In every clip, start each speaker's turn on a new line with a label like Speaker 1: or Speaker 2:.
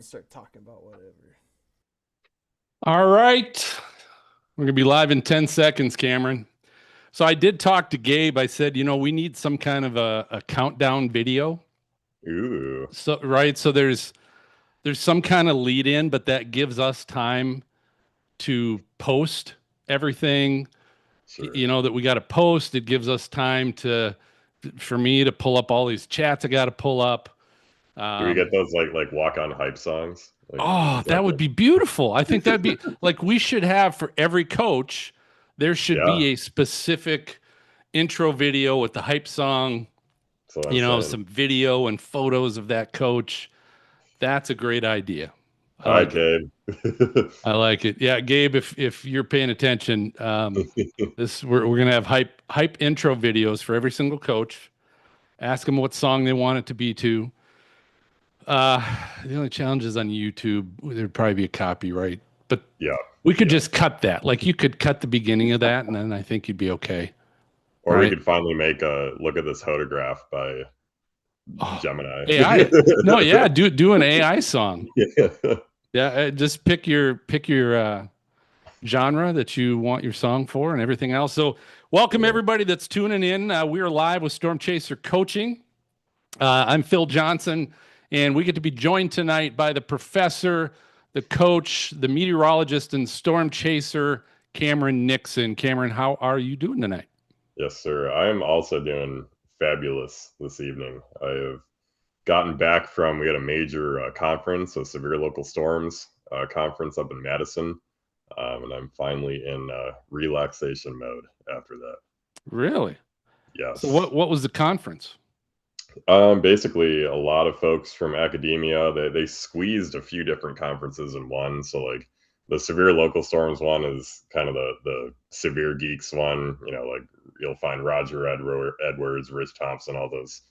Speaker 1: and start talking about whatever.
Speaker 2: All right. We're going to be live in 10 seconds, Cameron. So I did talk to Gabe. I said, we need some kind of a countdown video.
Speaker 3: Ooh.
Speaker 2: So right, so there's some kind of lead in, but that gives us time to post everything,
Speaker 3: Sure.
Speaker 2: that we got to post. It gives us time for me to pull up all these chats I got to pull up.
Speaker 3: Do we get
Speaker 2: Um,
Speaker 3: those like walk on hype songs? Like,
Speaker 2: oh,
Speaker 3: is that
Speaker 2: that would
Speaker 3: the...
Speaker 2: be beautiful. I think that'd be like we should have for every coach, there should
Speaker 3: Yeah,
Speaker 2: be a specific intro video with the hype song,
Speaker 3: that's what I'm saying.
Speaker 2: some video and photos of that coach. That's a great idea. I
Speaker 3: All right,
Speaker 2: like it.
Speaker 3: Gabe.
Speaker 2: I like it. Yeah, Gabe, if you're paying attention, we're gonna have hype intro videos for every single coach. Ask them what song they want it to be to. Uh, the only challenge is on YouTube, there'd probably be a copyright, but
Speaker 3: Yeah,
Speaker 2: we could
Speaker 3: yeah.
Speaker 2: just cut that. Like you could cut the beginning of that, and then I think you'd be okay.
Speaker 3: Or we
Speaker 2: Right?
Speaker 3: could finally make a look at this photograph by
Speaker 2: Oh,
Speaker 3: Gemini.
Speaker 2: AI. No, yeah, do an AI song.
Speaker 3: Yeah.
Speaker 2: Yeah, just pick your genre that you want your song for and everything else. So, welcome everybody that's tuning in. We are live with Storm Chaser Coaching. I'm Phil Johnson, and we get to be joined tonight by the professor, the coach, the meteorologist, and storm chaser, Cameron Nixon. Cameron, how are you doing tonight?
Speaker 3: Yes, sir. I am also doing fabulous this evening. I have gotten back from, we had a major conference, a severe local storms conference up in Madison. And I'm finally in relaxation mode after that.
Speaker 2: Really? So,
Speaker 3: Yes.
Speaker 2: what was the conference?
Speaker 3: Basically, a lot of folks from academia, they squeezed a few different conferences in one. So, like the severe local storms one is kind of the severe geeks one. Like you'll find Roger Edwards, Rich Thompson, all those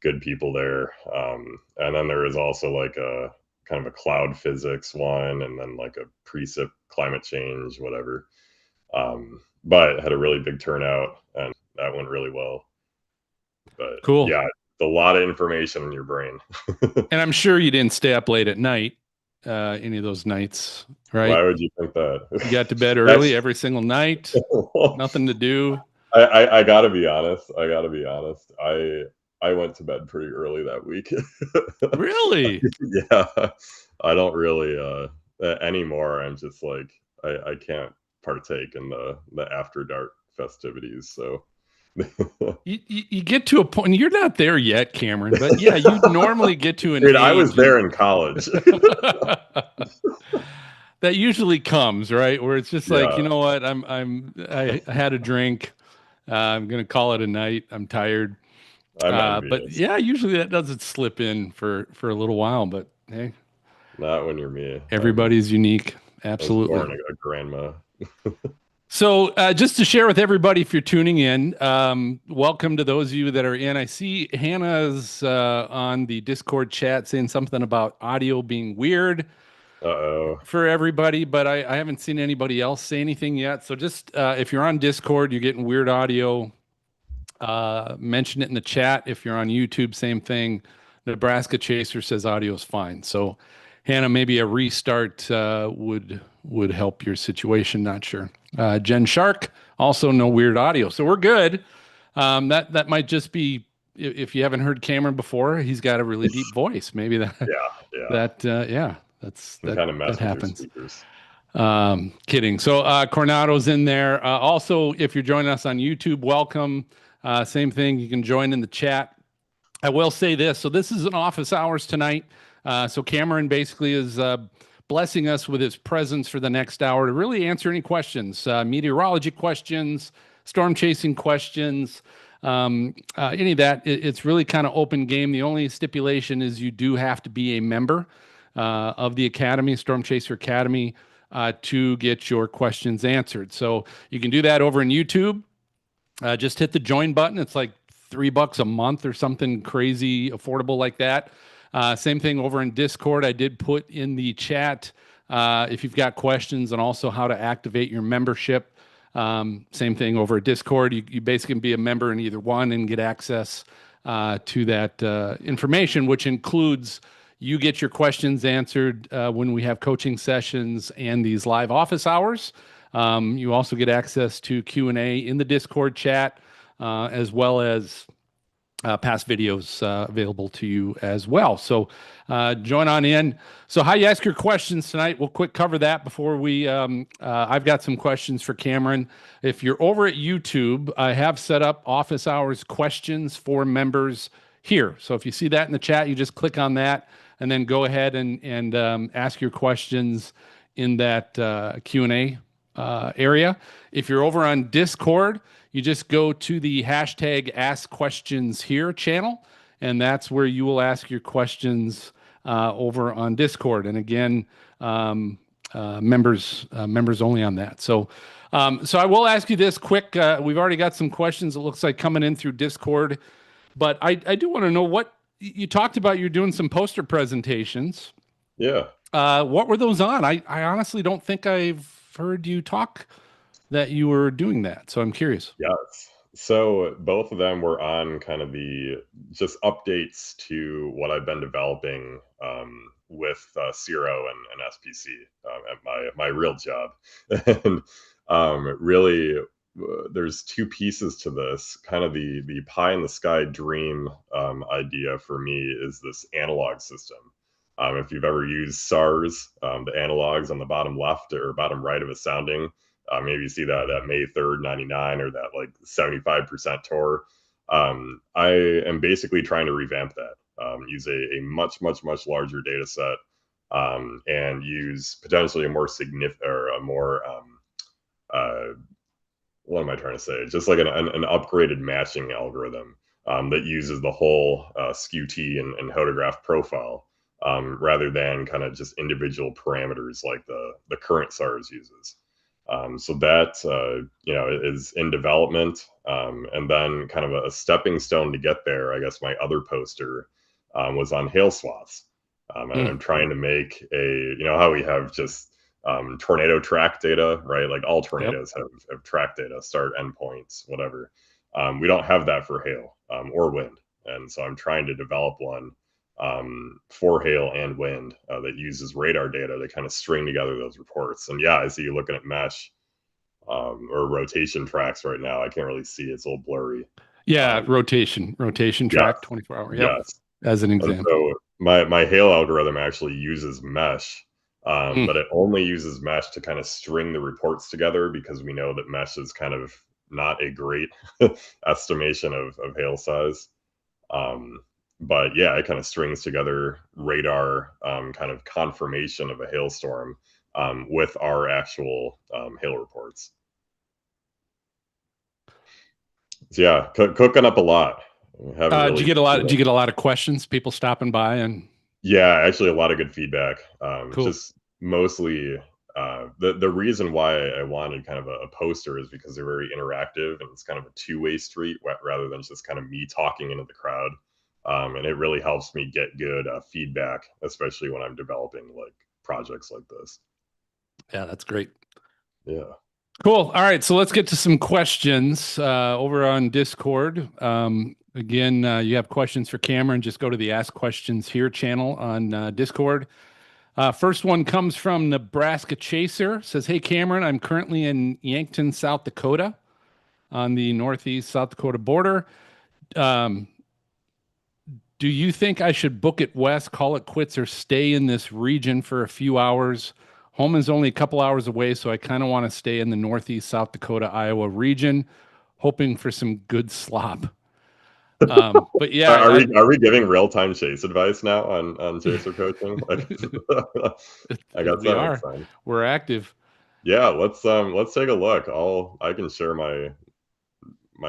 Speaker 3: good people there. And then there is also like a kind of a cloud physics one, and then like a precip climate change, whatever. But had a really big turnout, and that went really well. But
Speaker 2: Cool.
Speaker 3: yeah, a lot of information in your brain.
Speaker 2: And I'm sure you didn't stay up late at night, any of those nights, right?
Speaker 3: Why would you think that?
Speaker 2: You got to bed early every single night, nothing to do.
Speaker 3: I gotta be honest. I went to bed pretty early that week.
Speaker 2: Really?
Speaker 3: Yeah, I don't really anymore. I'm just like I can't partake in the after dark festivities. So
Speaker 2: You get to a point, you're not there yet, Cameron, but yeah, you normally get to an
Speaker 3: dude,
Speaker 2: age.
Speaker 3: I was there in college.
Speaker 2: That usually comes, right? Where it's just like,
Speaker 3: Yeah.
Speaker 2: you know what, I had a drink. I'm gonna call it a night. I'm tired.
Speaker 3: I'm
Speaker 2: But
Speaker 3: envious.
Speaker 2: yeah, usually that doesn't slip in for a little while. But hey,
Speaker 3: Not when you're me.
Speaker 2: everybody's unique.
Speaker 3: I was
Speaker 2: Absolutely.
Speaker 3: born a grandma.
Speaker 2: So, just to share with everybody, if you're tuning in, welcome to those of you that are in. I see Hannah's on the Discord chat saying something about audio being weird
Speaker 3: Uh-oh.
Speaker 2: for everybody, but I haven't seen anybody else say anything yet. So, just if you're on Discord, you're getting weird audio, mention it in the chat. If you're on YouTube, same thing. Nebraska Chaser says audio is fine. So, Hannah, maybe a restart would help your situation. Not sure. Jen Shark, also no weird audio, so we're good. That might just be if you haven't heard Cameron before, he's got a really deep voice. Maybe that
Speaker 3: Yeah.
Speaker 2: that
Speaker 3: Kind of mess with your
Speaker 2: happens.
Speaker 3: speakers.
Speaker 2: Kidding. So Coronado's in there. Also, if you're joining us on YouTube, welcome. Same thing. You can join in the chat. I will say this. So this is an office hours tonight. So Cameron basically is blessing us with his presence for the next hour to really answer any questions, meteorology questions, storm chasing questions, any of that. It's really kind of open game. The only stipulation is you do have to be a member of the Academy, Storm Chaser Academy, to get your questions answered. So you can do that over in YouTube. Just hit the join button. It's like $3 a month or something crazy affordable like that. Same thing over in Discord. I did put in the chat if you've got questions and also how to activate your membership. Same thing over at Discord. You basically can be a member in either one and get access to that information, which includes you get your questions answered when we have coaching sessions and these live office hours. You also get access to Q&A in the Discord chat, as well as past videos available to you as well. So join on in. So how you ask your questions tonight, we'll quick cover that before we, I've got some questions for Cameron. If you're over at YouTube, I have set up office hours questions for members here. So if you see that in the chat, you just click on that and then go ahead and ask your questions in that Q&A area. If you're over on Discord, you just go to the hashtag Ask Questions Here channel, and that's where you will ask your questions over on Discord. And again, members only on that. So I will ask you this quick. We've already got some questions, it looks like, coming in through Discord, but I do want to know what you talked about. You're doing some poster presentations.
Speaker 3: Yeah.
Speaker 2: What were those on? I honestly don't think I've heard you talk that you were doing that. So I'm curious.
Speaker 3: Yes. So both of them were on kind of the just updates to what I've been developing with Ciro and SPC at my real job. And really, there's two pieces to this. Kind of the pie in the sky dream idea for me is this analog system. If you've ever used SARS, the analogs on the bottom left or bottom right of a sounding, maybe you see that May 3rd, 99, or that like 75% tour. I am basically trying to revamp that, use a much larger data set, and use potentially a more significant or a more, what am I trying to say? Just like an upgraded matching algorithm that uses the whole SKU-T and hodograph profile, rather than kind of just individual parameters like the current SARS uses. So that is in development, and then kind of a stepping stone to get there. I guess my other poster was on hail swaths. I'm trying to make how we have just tornado track data, right? Like all tornadoes have track data, start, endpoints, whatever. We don't have that for hail or wind, and so I'm trying to develop one for hail and wind that uses radar data to kind of string together those reports. And yeah, I see you looking at mesh or rotation tracks right now. I can't really see; it's a little blurry.
Speaker 2: Yeah, rotation track,
Speaker 3: Yes,
Speaker 2: 24-hour. Yep.
Speaker 3: yes.
Speaker 2: As an
Speaker 3: And
Speaker 2: example.
Speaker 3: so my hail algorithm actually uses mesh, but it only uses mesh to kind of string the reports together, because we know that mesh is kind of not a great estimation of hail size. But yeah, it kind of strings together radar kind of confirmation of a hailstorm with our actual hail reports. So yeah, cooking up a lot. Haven't really.
Speaker 2: Did you get a lot of questions? People stopping by and.
Speaker 3: Yeah, actually, a lot of good feedback.
Speaker 2: Cool.
Speaker 3: Just mostly the reason why I wanted kind of a poster is because they're very interactive, and it's kind of a two-way street rather than just kind of me talking into the crowd. And it really helps me get good feedback, especially when I'm developing like projects like this.
Speaker 2: Yeah, that's great.
Speaker 3: Yeah.
Speaker 2: Cool. All right, so let's get to some questions over on Discord. Again, you have questions for Cameron, just go to the Ask Questions Here channel on Discord. First one comes from Nebraska Chaser. Says, hey, Cameron, I'm currently in Yankton, South Dakota, on the northeast South Dakota border. Do you think I should book it west, call it quits, or stay in this region for a few hours? Home is only a couple hours away, so I kind of want to stay in the northeast South Dakota, Iowa region, hoping for some good slop. But yeah,
Speaker 3: are we giving real-time chase advice now on chaser coaching? Like, I guess
Speaker 2: we are. We're active.
Speaker 3: Yeah, let's take a look. I can share my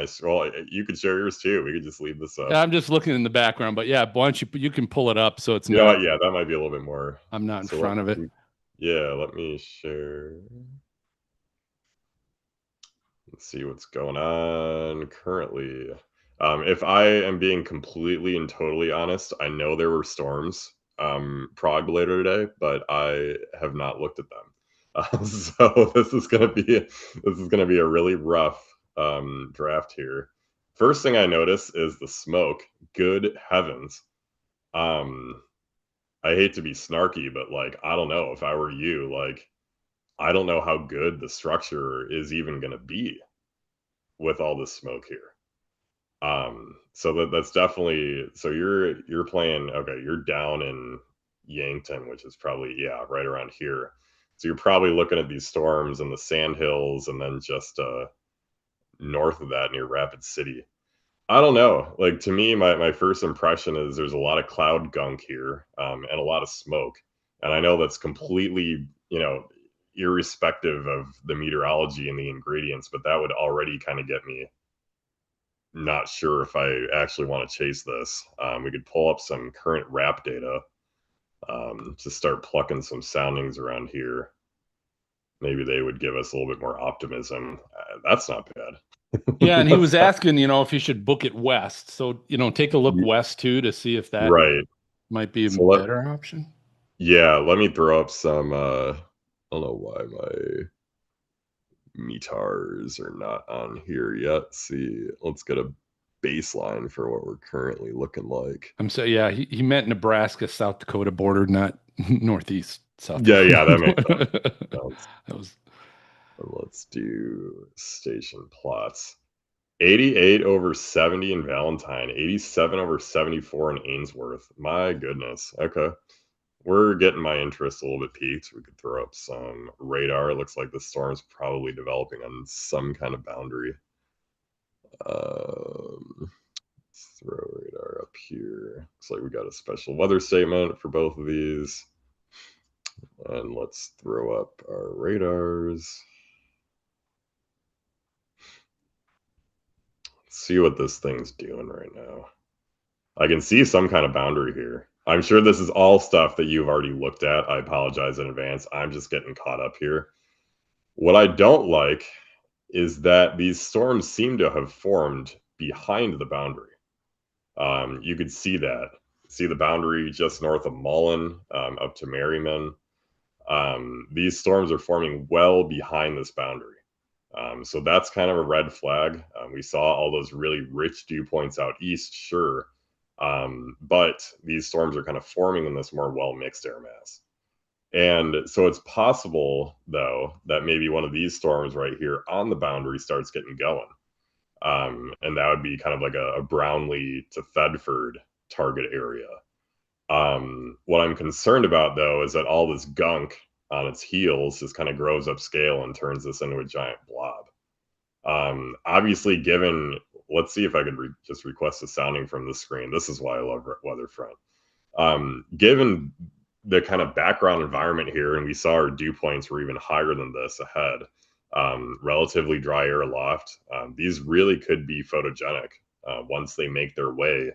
Speaker 3: scroll. You could share yours too. We could just leave this up.
Speaker 2: I'm just looking in the background, but yeah, why don't you can pull it up so it's
Speaker 3: not. Yeah, that might be a little bit more.
Speaker 2: I'm not in front of it.
Speaker 3: Yeah, let me share. Let's see what's going on currently. If I am being completely and totally honest, I know there were storms Prague later today, but I have not looked at them. So this is gonna be a really rough draft here. First thing I notice is the smoke. Good heavens. I hate to be snarky, but like, I don't know if I were you, like, I don't know how good the structure is even going to be with all this smoke here. So that's definitely, so you're playing, okay, you're down in Yankton, which is probably, yeah, right around here. So you're probably looking at these storms in the Sand Hills and then just north of that near Rapid City. I don't know. Like, to me, my first impression is there's a lot of cloud gunk here, and a lot of smoke. And I know that's completely, irrespective of the meteorology and the ingredients, but that would already kind of get me not sure if I actually want to chase this. We could pull up some current RAP data, to start plucking some soundings around here. Maybe they would give us a little bit more optimism. That's not bad.
Speaker 2: Yeah, and he
Speaker 3: That's
Speaker 2: was asking, if you should book it west. So, take a look
Speaker 3: not,
Speaker 2: west too to see if that
Speaker 3: right.
Speaker 2: might be a
Speaker 3: So let
Speaker 2: better option.
Speaker 3: Yeah, let me throw up some. I don't know why my meters are not on here yet. See, let's get a baseline for what we're currently looking like.
Speaker 2: Yeah, he meant Nebraska, South Dakota border, not Northeast South
Speaker 3: Yeah, yeah, that makes sense.
Speaker 2: Dakota.
Speaker 3: Sounds-
Speaker 2: That was
Speaker 3: Let's do station plots. 88 over 70 in Valentine, 87 over 74 in Ainsworth. My goodness. Okay. We're getting my interest a little bit piqued. We could throw up some radar. It looks like the storm's probably developing on some kind of boundary. Let's throw radar up here. Looks like we got a special weather statement for both of these. And let's throw up our radars. Let's see what this thing's doing right now. I can see some kind of boundary here. I'm sure this is all stuff that you've already looked at. I apologize in advance. I'm just getting caught up here. What I don't like is that these storms seem to have formed behind the boundary. You could see that. See the boundary just north of Mullen, up to Merriman. These storms are forming well behind this boundary. So that's kind of a red flag. We saw all those really rich dew points out east, sure. But these storms are kind of forming in this more well-mixed air mass. And so it's possible, though, that maybe one of these storms right here on the boundary starts getting going. And that would be kind of like a Brownlee to Thedford target area. What I'm concerned about, though, is that all this gunk on its heels just kind of grows up scale and turns this into a giant blob. Obviously, let's see if I could just request a sounding from the screen. This is why I love Weatherfront. Given the kind of background environment here, and we saw our dew points were even higher than this ahead, relatively dry air aloft, these really could be photogenic once they make their way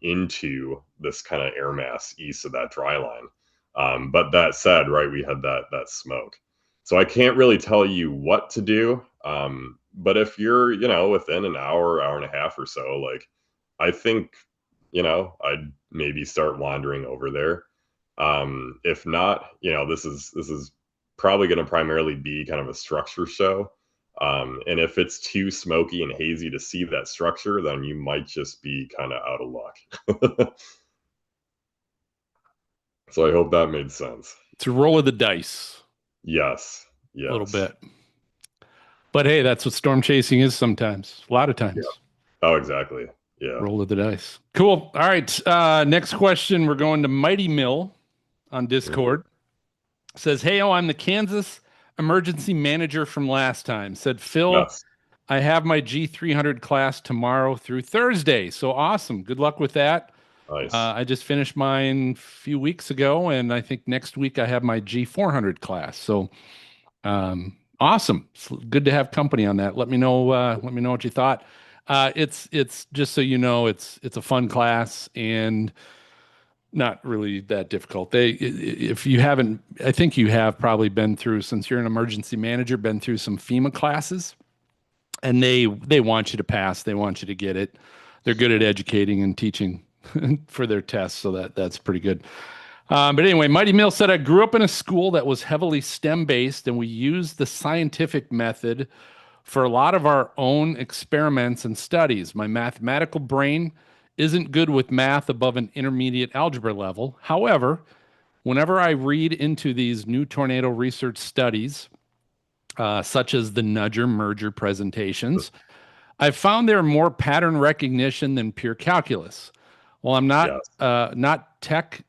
Speaker 3: into this kind of air mass east of that dry line. But that said, right, we had that smoke. So I can't really tell you what to do. But if you're, within an hour, hour and a half or so, like, I think, I'd maybe start wandering over there. If not, this is probably going to primarily be kind of a structure show. And if it's too smoky and hazy to see that structure, then you might just be kind of out of luck. So I hope that made sense.
Speaker 2: it's a roll of the dice.
Speaker 3: Yes.
Speaker 2: A little
Speaker 3: Yes.
Speaker 2: bit. But hey, that's what storm chasing is sometimes. A lot of times.
Speaker 3: Yeah. Oh, exactly. Yeah.
Speaker 2: Roll of the dice. Cool. All right. Next question. We're going to Mighty Mill on Discord. Says, hey, I'm the Kansas emergency manager from last time. Said, Phil,
Speaker 3: Yes.
Speaker 2: I have my G300 class tomorrow through Thursday. So awesome. Good luck with that.
Speaker 3: Nice.
Speaker 2: I just finished mine a few weeks ago, and I think next week I have my G400 class. So awesome. It's good to have company on that. Let me know what you thought. It's just so you know, it's a fun class and not really that difficult. If you haven't, I think you have probably been through, since you're an emergency manager, been through some FEMA classes, and they want you to pass. They want you to get it. They're good at educating and teaching for their tests, so that's pretty good. But anyway, Mighty Mill said, I grew up in a school that was heavily STEM based, and we used the scientific method for a lot of our own experiments and studies. My mathematical brain isn't good with math above an intermediate algebra level. However, whenever I read into these new tornado research studies, such as the nudger merger presentations, I've found there are more pattern recognition than pure calculus. While I'm not
Speaker 3: Yes.
Speaker 2: not tech,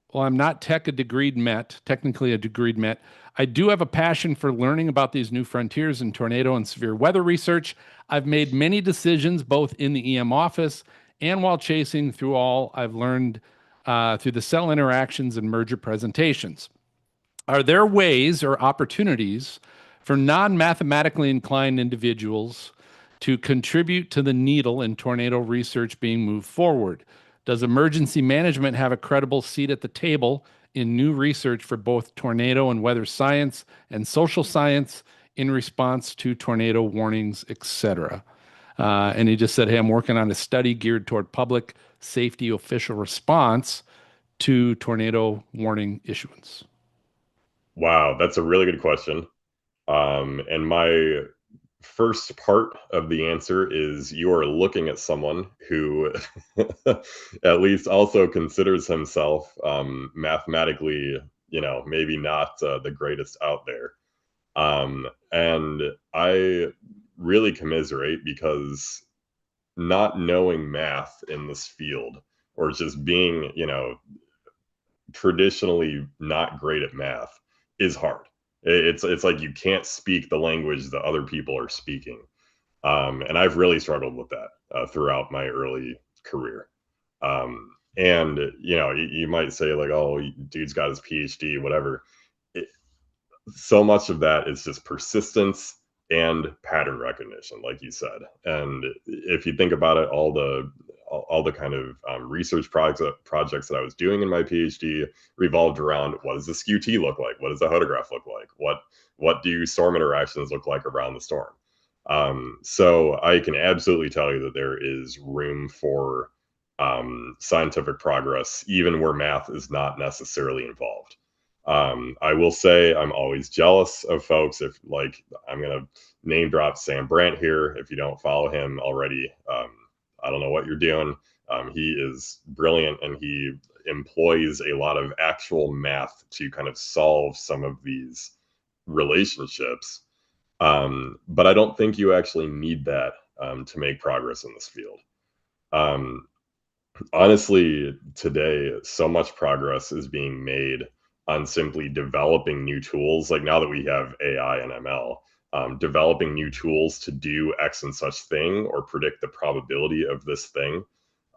Speaker 2: while I'm not tech a degreed met, technically a degreed met, I do have a passion for learning about these new frontiers in tornado and severe weather research. I've made many decisions both in the EM office and while chasing through all I've learned through the cell interactions and merger presentations. Are there ways or opportunities for non mathematically inclined individuals to contribute to the needle in tornado research being moved forward? Does emergency management have a credible seat at the table in new research for both tornado and weather science and social science in response to tornado warnings, etc.? And he just said, hey, I'm working on a study geared toward public safety official response to tornado warning issuance.
Speaker 3: Wow, that's a really good question. And my first part of the answer is you are looking at someone who at least also considers himself mathematically, maybe not the greatest out there. And I really commiserate because not knowing math in this field or just being, traditionally not great at math is hard. It's like you can't speak the language that other people are speaking, and I've really struggled with that throughout my early career. And you might say like, "Oh, dude's got his PhD, whatever." It, so much of that is just persistence and pattern recognition, like you said. And if you think about it, all the kind of research projects that I was doing in my PhD revolved around what does the SQT look like? What does the hodograph look like? What do storm interactions look like around the storm? So I can absolutely tell you that there is room for scientific progress, even where math is not necessarily involved. I will say I'm always jealous of folks. If like I'm gonna name drop Sam Brandt here. If you don't follow him already, I don't know what you're doing. He is brilliant and he employs a lot of actual math to kind of solve some of these relationships. But I don't think you actually need that to make progress in this field. Um, Honestly, today, so much progress is being made on simply developing new tools. Like now that we have AI and ML, developing new tools to do X and such thing or predict the probability of this thing.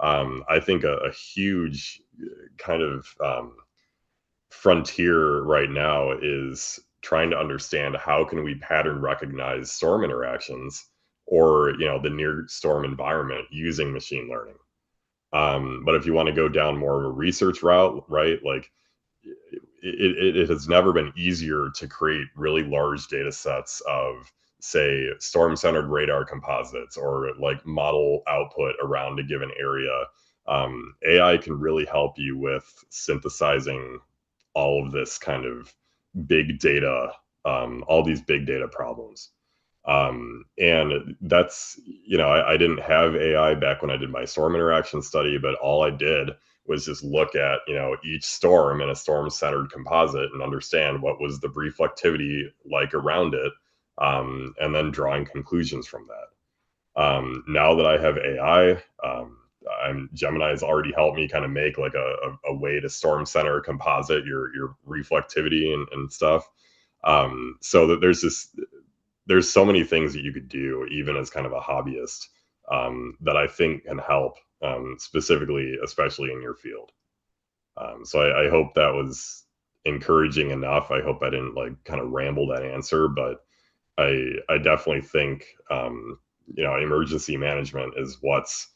Speaker 3: I think a huge kind of frontier right now is trying to understand how can we pattern recognize storm interactions or the near storm environment using machine learning. But if you want to go down more of a research route, right, like it has never been easier to create really large data sets of, say, storm centered radar composites or like model output around a given area. AI can really help you with synthesizing all of this kind of big data, all these big data problems. And that's, I didn't have AI back when I did my storm interaction study, but all I did was just look at, each storm in a storm centered composite and understand what was the reflectivity like around it, and then drawing conclusions from that. Now that I have AI, Gemini has already helped me kind of make like a way to storm center composite your reflectivity and stuff. So that there's so many things that you could do, even as kind of a hobbyist, that I think can help, specifically, especially in your field. So I hope that was encouraging enough. I hope I didn't like kind of ramble that answer, but I definitely think emergency management is what's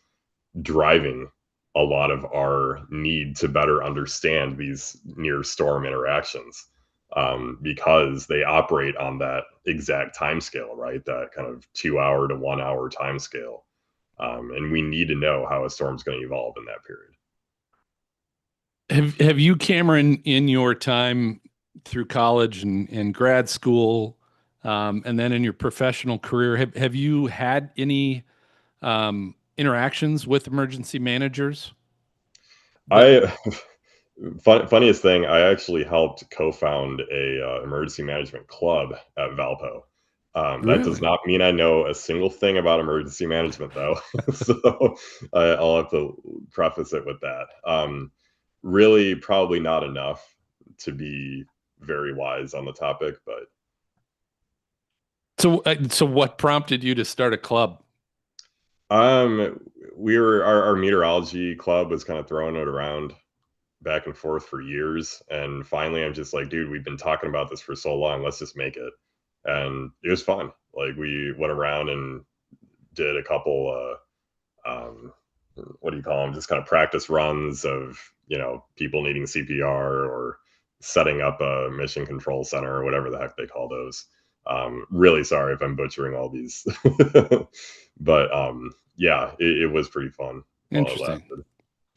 Speaker 3: driving a lot of our need to better understand these near storm interactions, because they operate on that exact time scale, right? That kind of 2 hour to 1 hour time scale. And we need to know how a storm's going to evolve in that period.
Speaker 2: Have you, Cameron, in your time through college and grad school, and then in your professional career, have you had any interactions with emergency managers?
Speaker 3: I funniest thing, I actually helped co-found a emergency management club at Valpo. That does
Speaker 2: Really?
Speaker 3: not mean I know a single thing about emergency management, though. So I'll have to preface it with that. Really, probably not enough to be very wise on the topic, but
Speaker 2: So what prompted you to start a club?
Speaker 3: um, our meteorology club was kind of throwing it around back and forth for years. And finally, I'm just like, dude, we've been talking about this for so long. Let's just make it. And it was fun. Like we went around and did a couple, what do you call them? Just kind of practice runs of, people needing CPR or setting up a mission control center or whatever the heck they call those. Really sorry if I'm butchering all these, but yeah, it was pretty fun while it
Speaker 2: Interesting.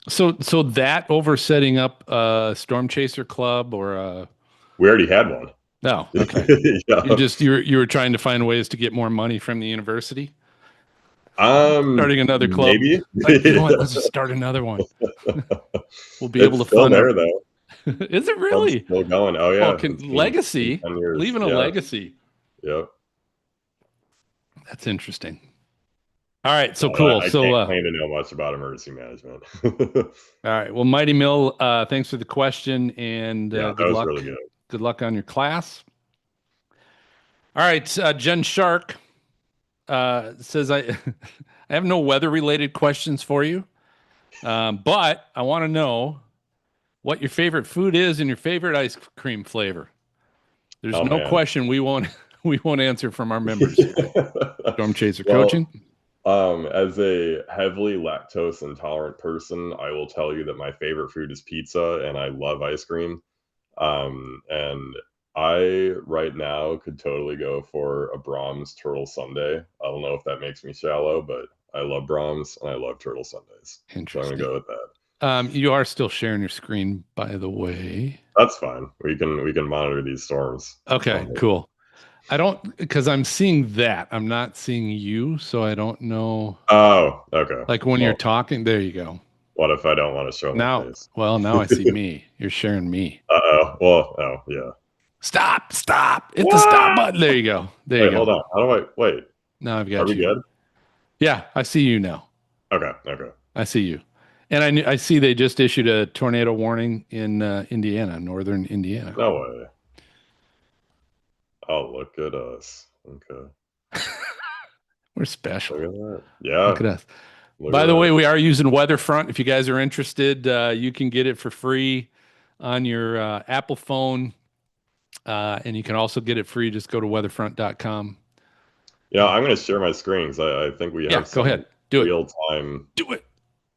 Speaker 3: lasted.
Speaker 2: So that over setting up a storm chaser club or a
Speaker 3: We already had one.
Speaker 2: no, okay. You
Speaker 3: Yeah.
Speaker 2: just you were trying to find ways to get more money from the university. Starting another club.
Speaker 3: Maybe.
Speaker 2: Like, you know what? Let's just start another one. We'll be able
Speaker 3: It's
Speaker 2: to
Speaker 3: still
Speaker 2: fund our.
Speaker 3: there though.
Speaker 2: Is it
Speaker 3: Club's
Speaker 2: really?
Speaker 3: still going. Oh
Speaker 2: Oh,
Speaker 3: yeah,
Speaker 2: can
Speaker 3: it's been
Speaker 2: legacy,
Speaker 3: 10 years.
Speaker 2: leaving a
Speaker 3: Yeah.
Speaker 2: legacy.
Speaker 3: Yep.
Speaker 2: That's interesting. All right, so
Speaker 3: I,
Speaker 2: cool.
Speaker 3: I
Speaker 2: So
Speaker 3: can't claim to know much about emergency management.
Speaker 2: all right. Well, Mighty Mill, thanks for the question and
Speaker 3: Yeah, that
Speaker 2: good
Speaker 3: was
Speaker 2: luck.
Speaker 3: really good.
Speaker 2: Good luck on your class. All right, Jen Shark says I I have no weather related questions for you, but I want to know what your favorite food is and your favorite ice cream flavor. There's
Speaker 3: Oh
Speaker 2: no
Speaker 3: man.
Speaker 2: question we won't we won't answer from our members here. Storm Chaser
Speaker 3: Well,
Speaker 2: coaching.
Speaker 3: as a heavily lactose intolerant person, I will tell you that my favorite food is pizza and I love ice cream. And I right now could totally go for a Brahms turtle sundae. I don't know if that makes me shallow, but I love Brahms and I love turtle sundaes. So I'm gonna
Speaker 2: Interesting.
Speaker 3: go with that.
Speaker 2: You are still sharing your screen, by the way.
Speaker 3: That's fine. We can monitor these storms.
Speaker 2: Okay, cool. I don't because I'm seeing that. I'm not seeing you, so I don't know.
Speaker 3: Oh, okay.
Speaker 2: Like when you're
Speaker 3: Well,
Speaker 2: talking, there you go.
Speaker 3: what if I don't want to show my
Speaker 2: Now,
Speaker 3: face?
Speaker 2: well, now I see me. You're sharing me.
Speaker 3: Uh-oh. Well, oh yeah.
Speaker 2: Stop, stop. Hit the stop
Speaker 3: What?
Speaker 2: button. There you go. There you
Speaker 3: Wait, hold
Speaker 2: go.
Speaker 3: on. How do I wait?
Speaker 2: Now I've
Speaker 3: Are
Speaker 2: got
Speaker 3: we
Speaker 2: you.
Speaker 3: good?
Speaker 2: Yeah, I see you now.
Speaker 3: Okay, okay.
Speaker 2: I see you. And I see they just issued a tornado warning in Indiana, northern Indiana.
Speaker 3: No way. Oh, look at us. Okay.
Speaker 2: We're special.
Speaker 3: Look at that.
Speaker 2: Look
Speaker 3: Yeah,
Speaker 2: at us.
Speaker 3: look at
Speaker 2: By the way,
Speaker 3: that.
Speaker 2: we are using Weatherfront. If you guys are interested, you can get it for free on your Apple phone. And you can also get it free. Just go to weatherfront.com.
Speaker 3: Yeah, I'm going to share my screens. I think we
Speaker 2: Yeah,
Speaker 3: have
Speaker 2: go
Speaker 3: some
Speaker 2: ahead. Do it.
Speaker 3: real-time
Speaker 2: Do it.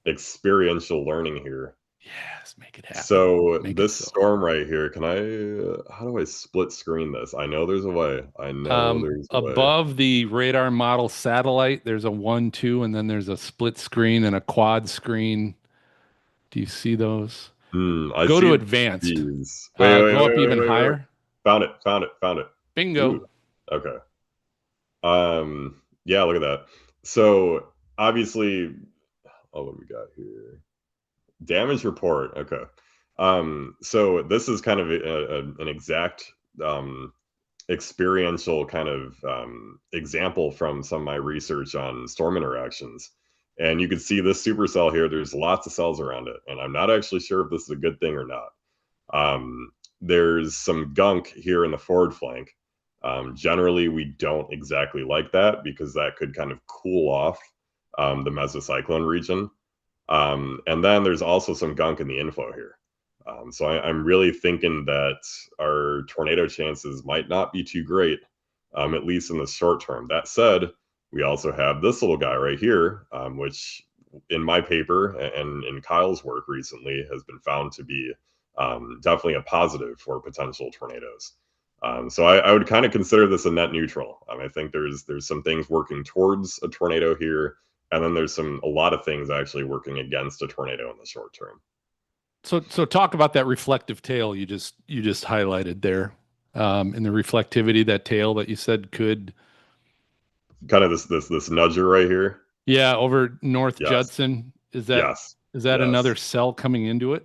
Speaker 3: experiential learning here.
Speaker 2: Yes, make it happen.
Speaker 3: So
Speaker 2: Make it
Speaker 3: this
Speaker 2: so.
Speaker 3: storm right here, how do I split screen this? I know there's a way. I know there's a way.
Speaker 2: Above the radar model satellite, there's a 1, 2, and then there's a split screen and a quad screen. Do you see those?
Speaker 3: I
Speaker 2: Go to
Speaker 3: see
Speaker 2: advanced.
Speaker 3: these. Wait, wait,
Speaker 2: Go
Speaker 3: wait,
Speaker 2: up
Speaker 3: wait,
Speaker 2: even
Speaker 3: wait, wait.
Speaker 2: higher.
Speaker 3: Found it, found it, found it.
Speaker 2: Bingo.
Speaker 3: Ooh, okay. Yeah, look at that. So obviously, oh, what do we got here? Damage report. Okay. So this is kind of an exact experiential kind of example from some of my research on storm interactions. And you can see this supercell here, there's lots of cells around it. And I'm not actually sure if this is a good thing or not. There's some gunk here in the forward flank. Generally, we don't exactly like that because that could kind of cool off the mesocyclone region. And then there's also some gunk in the inflow here. So I'm really thinking that our tornado chances might not be too great, at least in the short term. That said, we also have this little guy right here, which in my paper and in Kyle's work recently has been found to be definitely a positive for potential tornadoes. So I would kind of consider this a net neutral. I think there's some things working towards a tornado here, and then there's a lot of things actually working against a tornado in the short term.
Speaker 2: So talk about that reflective tail you just highlighted there, and the reflectivity that tail that you said could.
Speaker 3: Kind of this nudger right here.
Speaker 2: Yeah, over North
Speaker 3: Yes,
Speaker 2: Judson.
Speaker 3: yes,
Speaker 2: Is that another
Speaker 3: yes.
Speaker 2: cell coming into it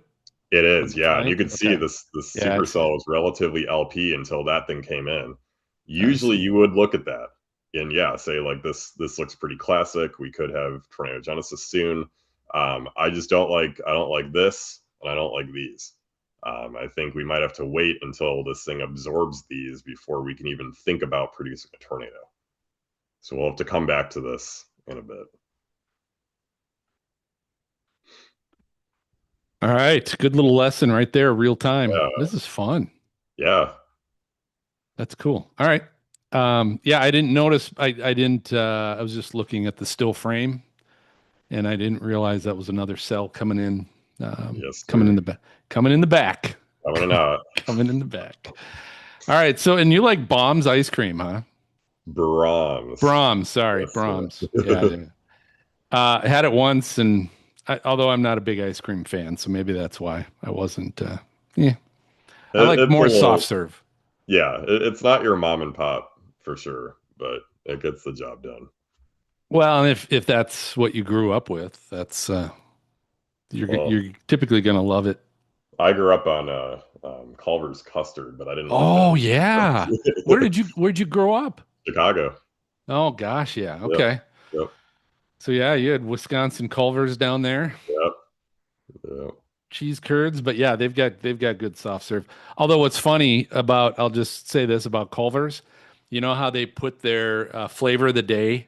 Speaker 3: It
Speaker 2: from
Speaker 3: is,
Speaker 2: the
Speaker 3: yeah, and you
Speaker 2: flank?
Speaker 3: could see
Speaker 2: Okay.
Speaker 3: this
Speaker 2: Yeah,
Speaker 3: supercell was relatively LP until that thing came in.
Speaker 2: I
Speaker 3: Usually,
Speaker 2: see.
Speaker 3: you would look at that and, yeah, say, like, "This looks pretty classic. We could have tornadogenesis soon." I don't like this, and I don't like these. I think we might have to wait until this thing absorbs these before we can even think about producing a tornado. So we'll have to come back to this in a bit.
Speaker 2: All right. Good little lesson right there, real time.
Speaker 3: Yeah,
Speaker 2: This is fun.
Speaker 3: yeah.
Speaker 2: That's cool. All right. Yeah, I didn't notice. I didn't. I was just looking at the still frame, and I didn't realize that was another cell coming in.
Speaker 3: Yes,
Speaker 2: Coming in
Speaker 3: sir.
Speaker 2: the back. Coming in the back.
Speaker 3: Coming or not.
Speaker 2: Coming in the back. All right. So, and you like Bomb's ice cream, huh?
Speaker 3: Brahms.
Speaker 2: Brahms. Sorry,
Speaker 3: Yes, sir.
Speaker 2: Brahms. Yeah. I had it once, and although I'm not a big ice cream fan, so maybe that's why I wasn't. Yeah, I like
Speaker 3: It's a
Speaker 2: more soft
Speaker 3: little,
Speaker 2: serve.
Speaker 3: yeah, it's not your mom and pop for sure, but it gets the job done.
Speaker 2: Well, and if that's what you grew up with, that's
Speaker 3: Well,
Speaker 2: you're typically gonna love it.
Speaker 3: I grew up on Culver's custard, but I didn't like
Speaker 2: Oh
Speaker 3: that.
Speaker 2: yeah. Where'd you grow up?
Speaker 3: Chicago.
Speaker 2: Oh gosh, yeah.
Speaker 3: Yep.
Speaker 2: Okay.
Speaker 3: Yep.
Speaker 2: So yeah, you had Wisconsin Culvers down there,
Speaker 3: Yep. Yep.
Speaker 2: cheese curds, but yeah, they've got good soft serve. Although what's funny about I'll just say this about Culvers, you know how they put their flavor of the day,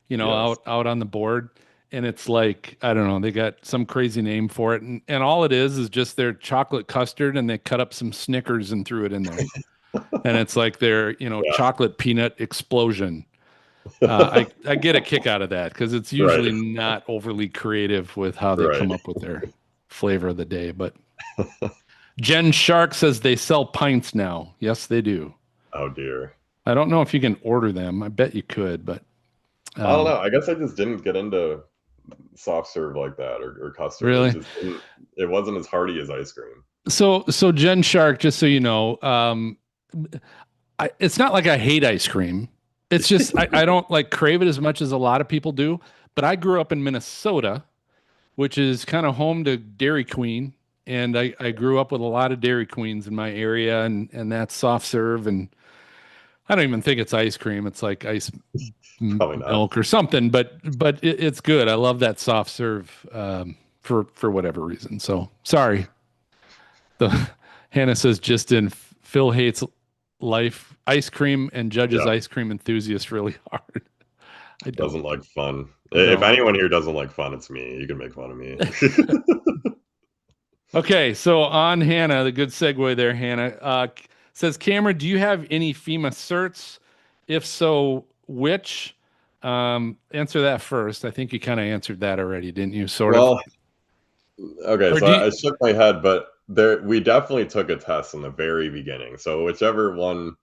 Speaker 3: Yes.
Speaker 2: out on the board, and it's like I don't know, they got some crazy name for it, and all it is just their chocolate custard, and they cut up some Snickers and threw it in there, and it's like their
Speaker 3: Yeah.
Speaker 2: chocolate peanut explosion. I get a kick out of that because it's
Speaker 3: Right.
Speaker 2: usually not overly creative with how they
Speaker 3: Right.
Speaker 2: come up with their flavor of the day. But Jen Shark says they sell pints now. Yes, they do.
Speaker 3: Oh dear.
Speaker 2: I don't know if you can order them. I bet you could, but
Speaker 3: I don't know.
Speaker 2: um,
Speaker 3: I guess I just didn't get into soft serve like that or custard.
Speaker 2: really.
Speaker 3: It wasn't as hearty as ice cream.
Speaker 2: So Jen Shark, just so you know, it's not like I hate ice cream. It's just I don't like crave it as much as a lot of people do. But I grew up in Minnesota, which is kind of home to Dairy Queen. And I grew up with a lot of Dairy Queens in my area, and that's soft serve. And I don't even think it's ice cream. It's like ice
Speaker 3: Probably not.
Speaker 2: milk or something, but it's good. I love that soft serve for whatever reason. So sorry. The Hannah says just in Phil hates life ice cream and judges
Speaker 3: Yeah.
Speaker 2: ice cream enthusiasts really hard. I
Speaker 3: Doesn't
Speaker 2: don't.
Speaker 3: like fun.
Speaker 2: I
Speaker 3: If
Speaker 2: don't.
Speaker 3: anyone here doesn't like fun, it's me. You can make fun of me.
Speaker 2: Okay, so on Hannah, the good segue there, Hannah says, Cameron, do you have any FEMA certs? If so, which? Answer that first. I think you kind of answered that already, didn't you? Sort of.
Speaker 3: Well, okay,
Speaker 2: Or
Speaker 3: so
Speaker 2: do you,
Speaker 3: I shook my head, but we definitely took a test in the very beginning. So whichever one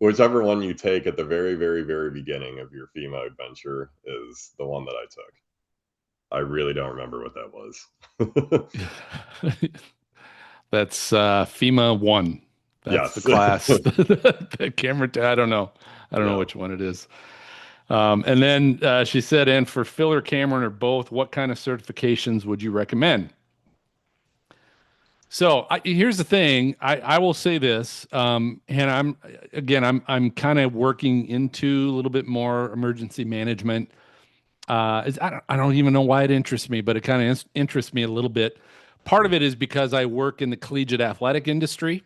Speaker 3: you take at the very, very, very beginning of your FEMA adventure is the one that I took. I really don't remember what that was.
Speaker 2: that's FEMA 1. That's the
Speaker 3: Yes.
Speaker 2: class. The camera. I don't know. I don't know
Speaker 3: Yeah.
Speaker 2: which one it is. And then she said, and for Phil or Cameron or both, what kind of certifications would you recommend? So here's the thing. I will say this, and I'm kind of working into a little bit more emergency management. I don't even know why it interests me, but it kind of interests me a little bit. Part of it is because I work in the collegiate athletic industry,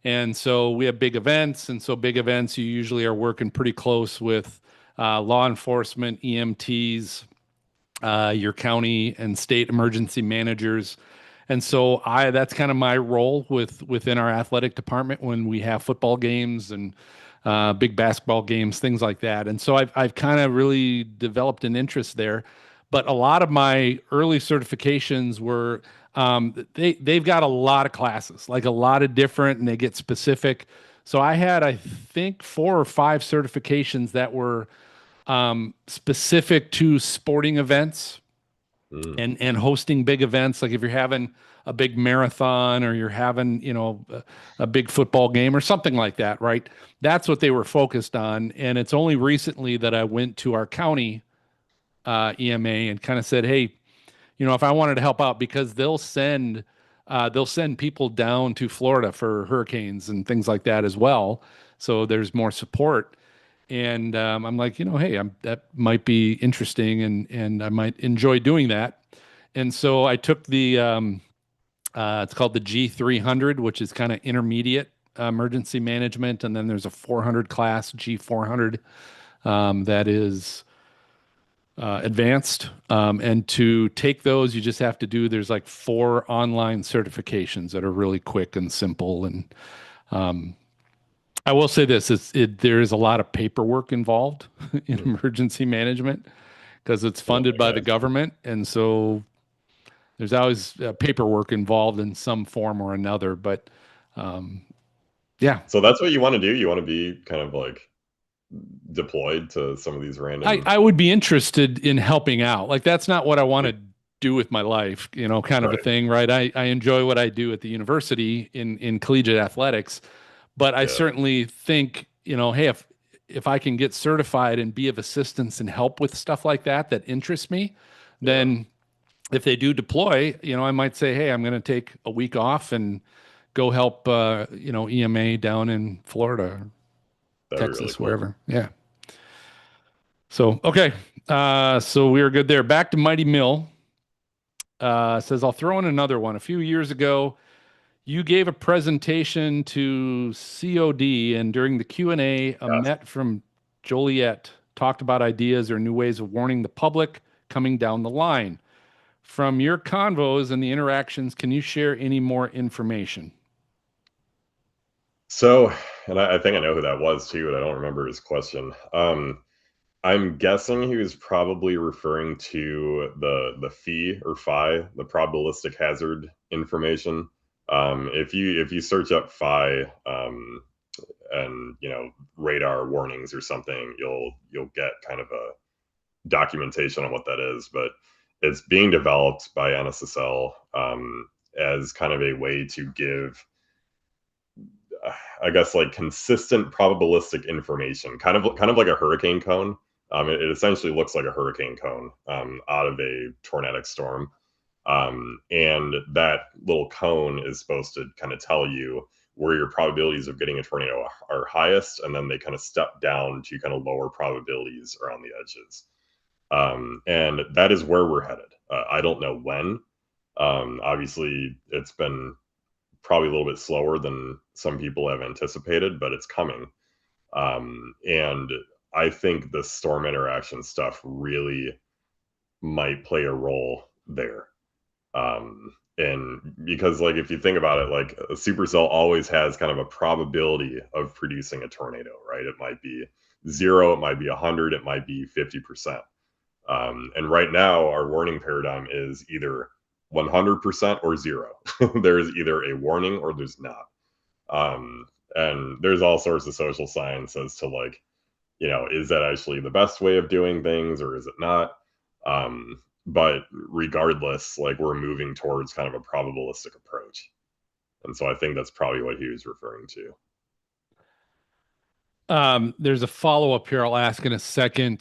Speaker 2: and so we have big events, and so big events you usually are working pretty close with law enforcement, EMTs, your county and state emergency managers. And so that's kind of my role within our athletic department when we have football games and big basketball games, things like that. And so I've kind of really developed an interest there. But a lot of my early certifications were they've got a lot of classes, like a lot of different, and they get specific. So I had, I think, 4 or 5 certifications that were specific to sporting events
Speaker 3: Mm,
Speaker 2: and hosting big events. Like if you're having a big marathon or you're having, a big football game or something like that, right? That's what they were focused on. And it's only recently that I went to our county EMA and kind of said, hey, if I wanted to help out, because they'll send people down to Florida for hurricanes and things like that as well. So there's more support. And I'm like, hey, that might be interesting, and I might enjoy doing that. And so I took it's called the G300, which is kind of intermediate emergency management, and then there's a 400 class G400 that is advanced. And to take those, you just have to there's like 4 online certifications that are really quick and simple. And I will say this, there is a lot of paperwork involved in
Speaker 3: Hmm.
Speaker 2: emergency management because it's
Speaker 3: Yeah,
Speaker 2: funded
Speaker 3: I
Speaker 2: by
Speaker 3: can
Speaker 2: the
Speaker 3: imagine.
Speaker 2: government. And so there's always paperwork involved in some form or another. But um, yeah,
Speaker 3: So that's what you want to do? You want to be kind of like deployed to some of these
Speaker 2: I,
Speaker 3: random.
Speaker 2: I would be interested in helping out. Like that's not what I want
Speaker 3: Mm.
Speaker 2: to do with my life, kind of a
Speaker 3: Right.
Speaker 2: thing, right? I enjoy what I do at the university in collegiate athletics, but I
Speaker 3: Yeah,
Speaker 2: certainly think, hey, if I can get certified and be of assistance and help with stuff like that interests me,
Speaker 3: yeah,
Speaker 2: then if they do deploy, I might say, hey, I'm going to take a week off and go help, EMA down in Florida,
Speaker 3: that'd be really
Speaker 2: Texas,
Speaker 3: cool.
Speaker 2: wherever. Yeah. So, okay. So we were good there. Back to Mighty Mill. Says, I'll throw in another one. A few years ago, you gave a presentation to COD, and during the Q&A,
Speaker 3: Yes.
Speaker 2: Met from Joliet talked about ideas or new ways of warning the public coming down the line. From your convos and the interactions, can you share any more information?
Speaker 3: So, and I think I know who that was too, but I don't remember his question. I'm guessing he was probably referring to the phi or phi, the probabilistic hazard information. If you search up phi, and radar warnings or something, you'll get kind of a documentation on what that is. But it's being developed by NSSL, as kind of a way to give, I guess, like consistent probabilistic information, kind of like a hurricane cone. It essentially looks like a hurricane cone, out of a tornadic storm. And that little cone is supposed to kind of tell you where your probabilities of getting a tornado are highest, and then they kind of step down to kind of lower probabilities around the edges. And that is where we're headed. I don't know when. Obviously, it's been probably a little bit slower than some people have anticipated, but it's coming. And I think the storm interaction stuff really might play a role there. And because, like, if you think about it, like a supercell always has kind of a probability of producing a tornado, right? It might be 0, it might be 100, it might be 50%. And right now, our warning paradigm is either 100% or 0. There's either a warning or there's not. Um, and there's all sorts of social science as to, like, is that actually the best way of doing things or is it not? But regardless, like, we're moving towards kind of a probabilistic approach. And so I think that's probably what he was referring to.
Speaker 2: There's a follow-up here I'll ask in a second.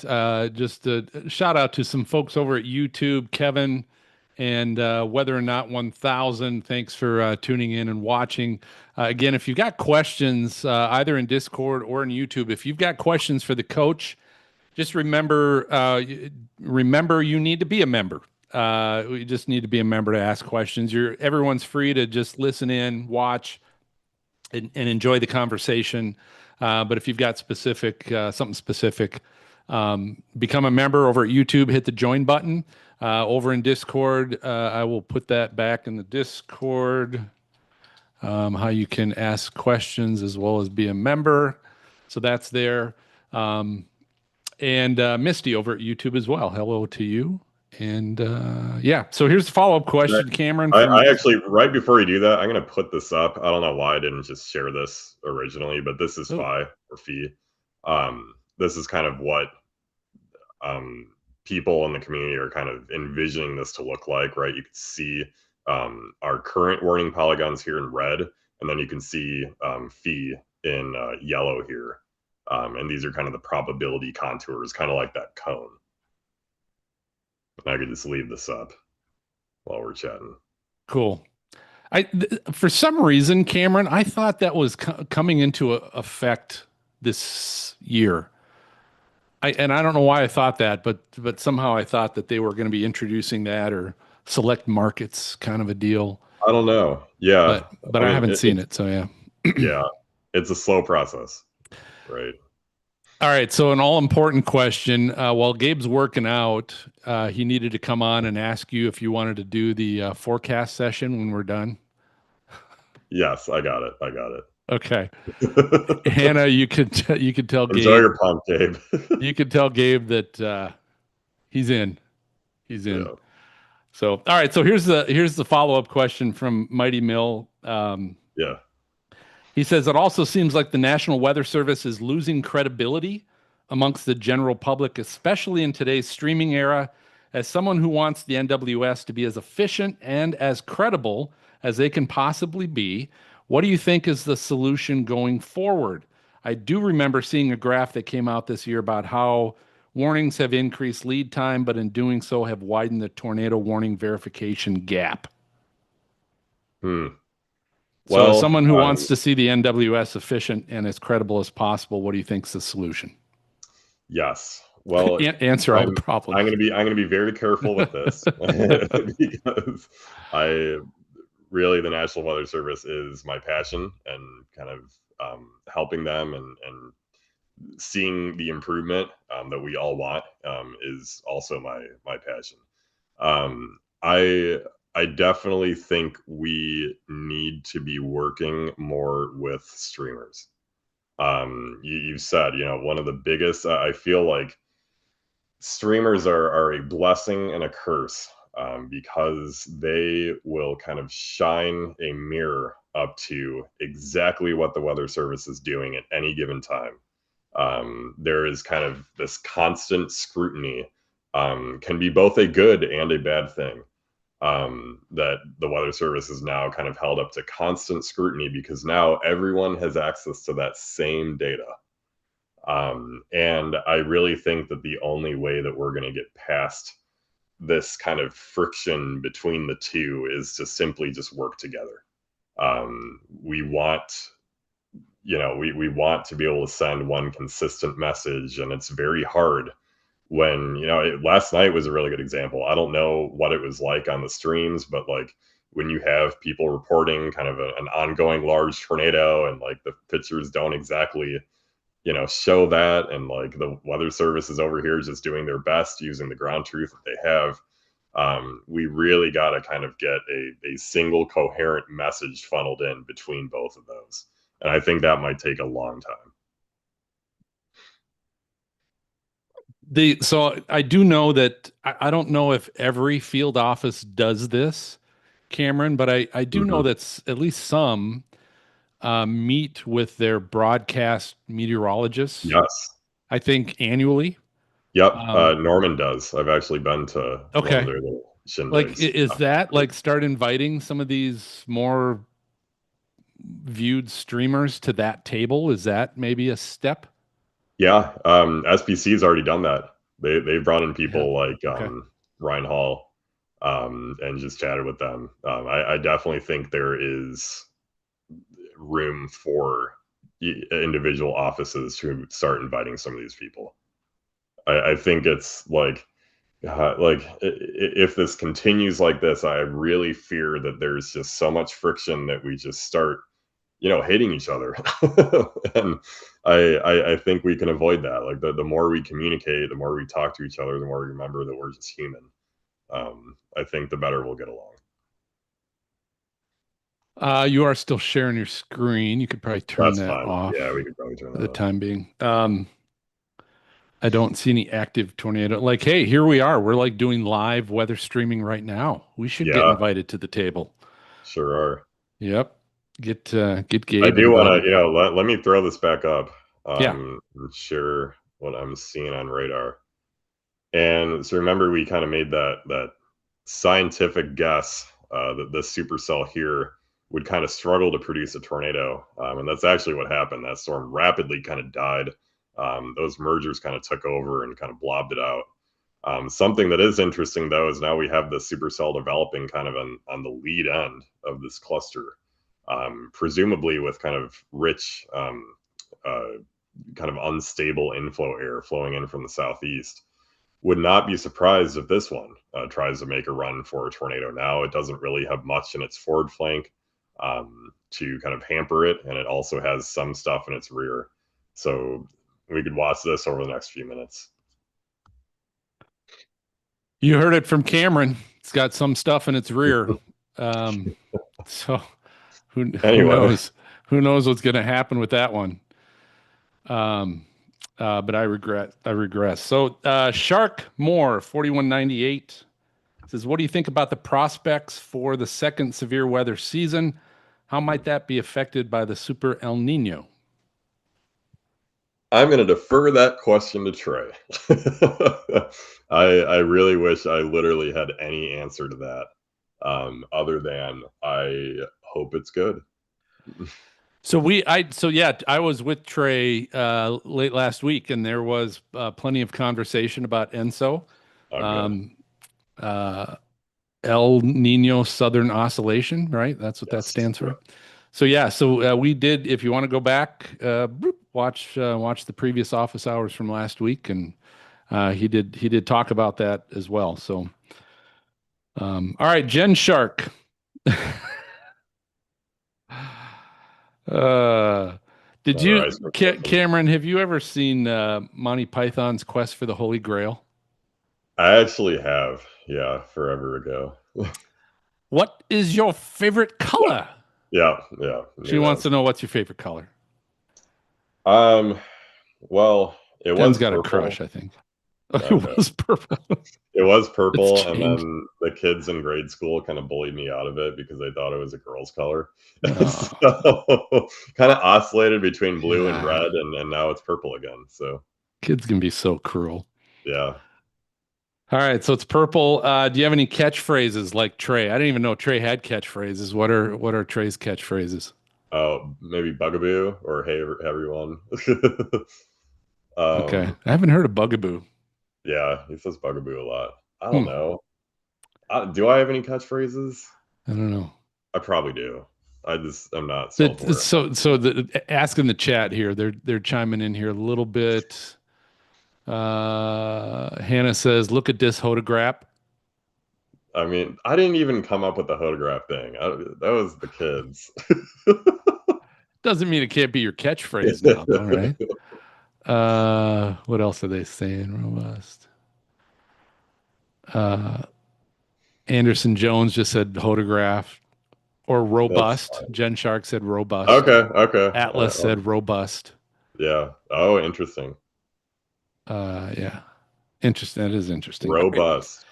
Speaker 2: Just a shout out to some folks over at YouTube, Kevin, and whether or not 1000. Thanks for tuning in and watching. Again, if you've got questions, either in Discord or in YouTube, if you've got questions for the coach, just remember you need to be a member. You just need to be a member to ask questions. Everyone's free to just listen in, watch, and enjoy the conversation. But if you've got something specific, become a member over at YouTube. Hit the join button. Over in Discord, I will put that back in the Discord. How you can ask questions as well as be a member. So that's there. Um, and Misty over at YouTube as well. Hello to you. And yeah, so here's the follow up question, Cameron.
Speaker 3: I
Speaker 2: From
Speaker 3: actually, right before you do that, I'm going to put this up. I don't know why I didn't just share this originally, but this is
Speaker 2: oh,
Speaker 3: phi or phi. This is kind of what, people in the community are kind of envisioning this to look like, right? You can see, our current warning polygons here in red, and then you can see, phi in yellow here. And these are kind of the probability contours, kind of like that cone. I could just leave this up while we're chatting.
Speaker 2: Cool. For some reason, Cameron, I thought that was coming into effect this year. And I don't know why I thought that, but somehow I thought that they were going to be introducing that or select markets kind of a deal.
Speaker 3: I don't know. Yeah,
Speaker 2: But
Speaker 3: I
Speaker 2: I
Speaker 3: mean,
Speaker 2: haven't seen it, so yeah.
Speaker 3: yeah, it's a slow process, right?
Speaker 2: All right, so an all important question. While Gabe's working out, he needed to come on and ask you if you wanted to do the forecast session when we're done.
Speaker 3: Yes, I got it. I got
Speaker 2: Okay,
Speaker 3: it.
Speaker 2: Hannah, you could tell
Speaker 3: Enjoy
Speaker 2: Gabe
Speaker 3: your pump, Gabe.
Speaker 2: you could tell Gabe that he's in. He's in.
Speaker 3: Yeah.
Speaker 2: So all right, so here's the follow up question from Mighty Mill.
Speaker 3: Yeah.
Speaker 2: He says it also seems like the National Weather Service is losing credibility amongst the general public, especially in today's streaming era. As someone who wants the NWS to be as efficient and as credible as they can possibly be, what do you think is the solution going forward? I do remember seeing a graph that came out this year about how warnings have increased lead time, but in doing so have widened the tornado warning verification gap.
Speaker 3: Hmm.
Speaker 2: So, as
Speaker 3: Well,
Speaker 2: someone who wants to see the NWS efficient and as credible as possible, what do you think is the solution?
Speaker 3: yes. Well,
Speaker 2: Answer all the
Speaker 3: I'm
Speaker 2: problems.
Speaker 3: gonna be very careful with this because I really the National Weather Service is my passion and kind of helping them and seeing the improvement that we all want is also my passion. I definitely think we need to be working more with streamers. You said, one of the biggest. I feel like streamers are a blessing and a curse because they will kind of shine a mirror up to exactly what the weather service is doing at any given time. There is kind of this constant scrutiny, can be both a good and a bad thing. That the weather service is now kind of held up to constant scrutiny because now everyone has access to that same data. And I really think that the only way that we're going to get past this kind of friction between the two is to simply just work together. We want, we want to be able to send one consistent message, and it's very hard when, last night was a really good example. I don't know what it was like on the streams, but like when you have people reporting kind of an ongoing large tornado and like the pictures don't exactly show that, and like the weather service is over here just doing their best using the ground truth that they have. We really got to kind of get a single coherent message funneled in between both of those, and I think that might take a long time.
Speaker 2: So I do know that I don't know if every field office does this, Cameron, but I do know
Speaker 3: Mm-hmm.
Speaker 2: that at least some meet with their broadcast meteorologists,
Speaker 3: Yes.
Speaker 2: I think annually.
Speaker 3: Yep.
Speaker 2: Um,
Speaker 3: Norman does. I've actually been to one of
Speaker 2: okay.
Speaker 3: their little
Speaker 2: Like,
Speaker 3: shindigs.
Speaker 2: is that like start inviting some of these more viewed streamers to that table? Is that maybe a step?
Speaker 3: Yeah. SPC's already done that. They've brought in
Speaker 2: Yeah.
Speaker 3: people like
Speaker 2: Okay.
Speaker 3: Ryan Hall, and just chatted with them. I definitely think there is room for individual offices to start inviting some of these people. I think it's like if this continues like this, I really fear that there's just so much friction that we just start, hating each other. And I think we can avoid that. Like the more we communicate, the more we talk to each other, the more we remember that we're just human. I think the better we'll get along.
Speaker 2: You are still sharing your screen. You could probably turn
Speaker 3: That's
Speaker 2: that
Speaker 3: fine. Yeah, we
Speaker 2: off
Speaker 3: could probably turn
Speaker 2: for
Speaker 3: that
Speaker 2: the
Speaker 3: off.
Speaker 2: time being. I don't see any active tornado. Like, hey, here we are. We're like doing live weather streaming right now. We should get
Speaker 3: Yeah,
Speaker 2: invited to the table.
Speaker 3: sure are.
Speaker 2: Yep. Get
Speaker 3: I
Speaker 2: Gabe
Speaker 3: do want to,
Speaker 2: invited.
Speaker 3: let me throw this back up.
Speaker 2: Yeah.
Speaker 3: And share what I'm seeing on radar. And so remember, we kind of made that scientific guess that this supercell here would kind of struggle to produce a tornado, and that's actually what happened. That storm rapidly kind of died. Those mergers kind of took over and kind of blobbed it out. Something that is interesting though is now we have the supercell developing kind of on the lead end of this cluster, presumably with kind of rich, kind of unstable inflow air flowing in from the southeast. Would not be surprised if this one tries to make a run for a tornado now. It doesn't really have much in its forward flank to kind of hamper it, and it also has some stuff in its rear. So we could watch this over the next few minutes.
Speaker 2: You heard it from Cameron. It's got some stuff in its rear. So who
Speaker 3: Anyway,
Speaker 2: knows? Who knows what's going to happen with that one? But I regress. So Shark Moore 4198 says, "What do you think about the prospects for the second severe weather season? How might that be affected by the Super El Nino?"
Speaker 3: I'm going to defer that question to Trey. I really wish I literally had any answer to that, other than I hope it's good.
Speaker 2: I was with Trey late last week, and there was plenty of conversation about ENSO,
Speaker 3: Okay.
Speaker 2: uh, El Nino Southern Oscillation, right? That's what that
Speaker 3: Yes.
Speaker 2: stands for. So we did. If you want to go back, watch the previous office hours from last week, and he did talk about that as well. So, all right, Jen Shark. Uh, did
Speaker 3: Another
Speaker 2: you,
Speaker 3: ice cream question.
Speaker 2: Cameron? Have you ever seen Monty Python's Quest for the Holy Grail?
Speaker 3: I actually have, yeah, forever ago.
Speaker 2: What is your favorite
Speaker 3: Yeah,
Speaker 2: color?
Speaker 3: yeah,
Speaker 2: She
Speaker 3: knew
Speaker 2: wants
Speaker 3: that.
Speaker 2: to know what's your favorite color.
Speaker 3: Um, well, it
Speaker 2: Jen's
Speaker 3: was
Speaker 2: got a
Speaker 3: purple.
Speaker 2: crush, I think. It
Speaker 3: Okay.
Speaker 2: was purple.
Speaker 3: It was
Speaker 2: It's
Speaker 3: purple, and
Speaker 2: changed.
Speaker 3: then the kids in grade school kind of bullied me out of it because they thought it was a girl's color.
Speaker 2: Oh,
Speaker 3: So kind of oscillated between blue and
Speaker 2: yeah.
Speaker 3: red, and now it's purple again. So
Speaker 2: Kids can be so cruel.
Speaker 3: yeah.
Speaker 2: All right, so it's purple. Do you have any catchphrases like Trey? I didn't even know Trey had catchphrases. What are Trey's catchphrases?
Speaker 3: Oh, maybe Bugaboo or Hey Everyone.
Speaker 2: Okay,
Speaker 3: um,
Speaker 2: I haven't heard of Bugaboo.
Speaker 3: yeah, he says Bugaboo a lot. I don't
Speaker 2: Hmm,
Speaker 3: know. Do I have any catchphrases?
Speaker 2: I don't know.
Speaker 3: I probably do. I'm not self-aware.
Speaker 2: Ask in the chat here. They're chiming in here a little bit. Hannah says, "Look at this photograph."
Speaker 3: I mean, I didn't even come up with the photograph thing. That was the kids.
Speaker 2: Doesn't mean it can't be your catchphrase now, though, right? What else are they saying? Robust. Uh, Anderson Jones just said photograph or
Speaker 3: That's
Speaker 2: robust. Jen Shark said robust.
Speaker 3: okay. Okay.
Speaker 2: Atlas said robust.
Speaker 3: Yeah. Oh, interesting.
Speaker 2: Yeah. Interesting. That is interesting. All right.
Speaker 3: Robust.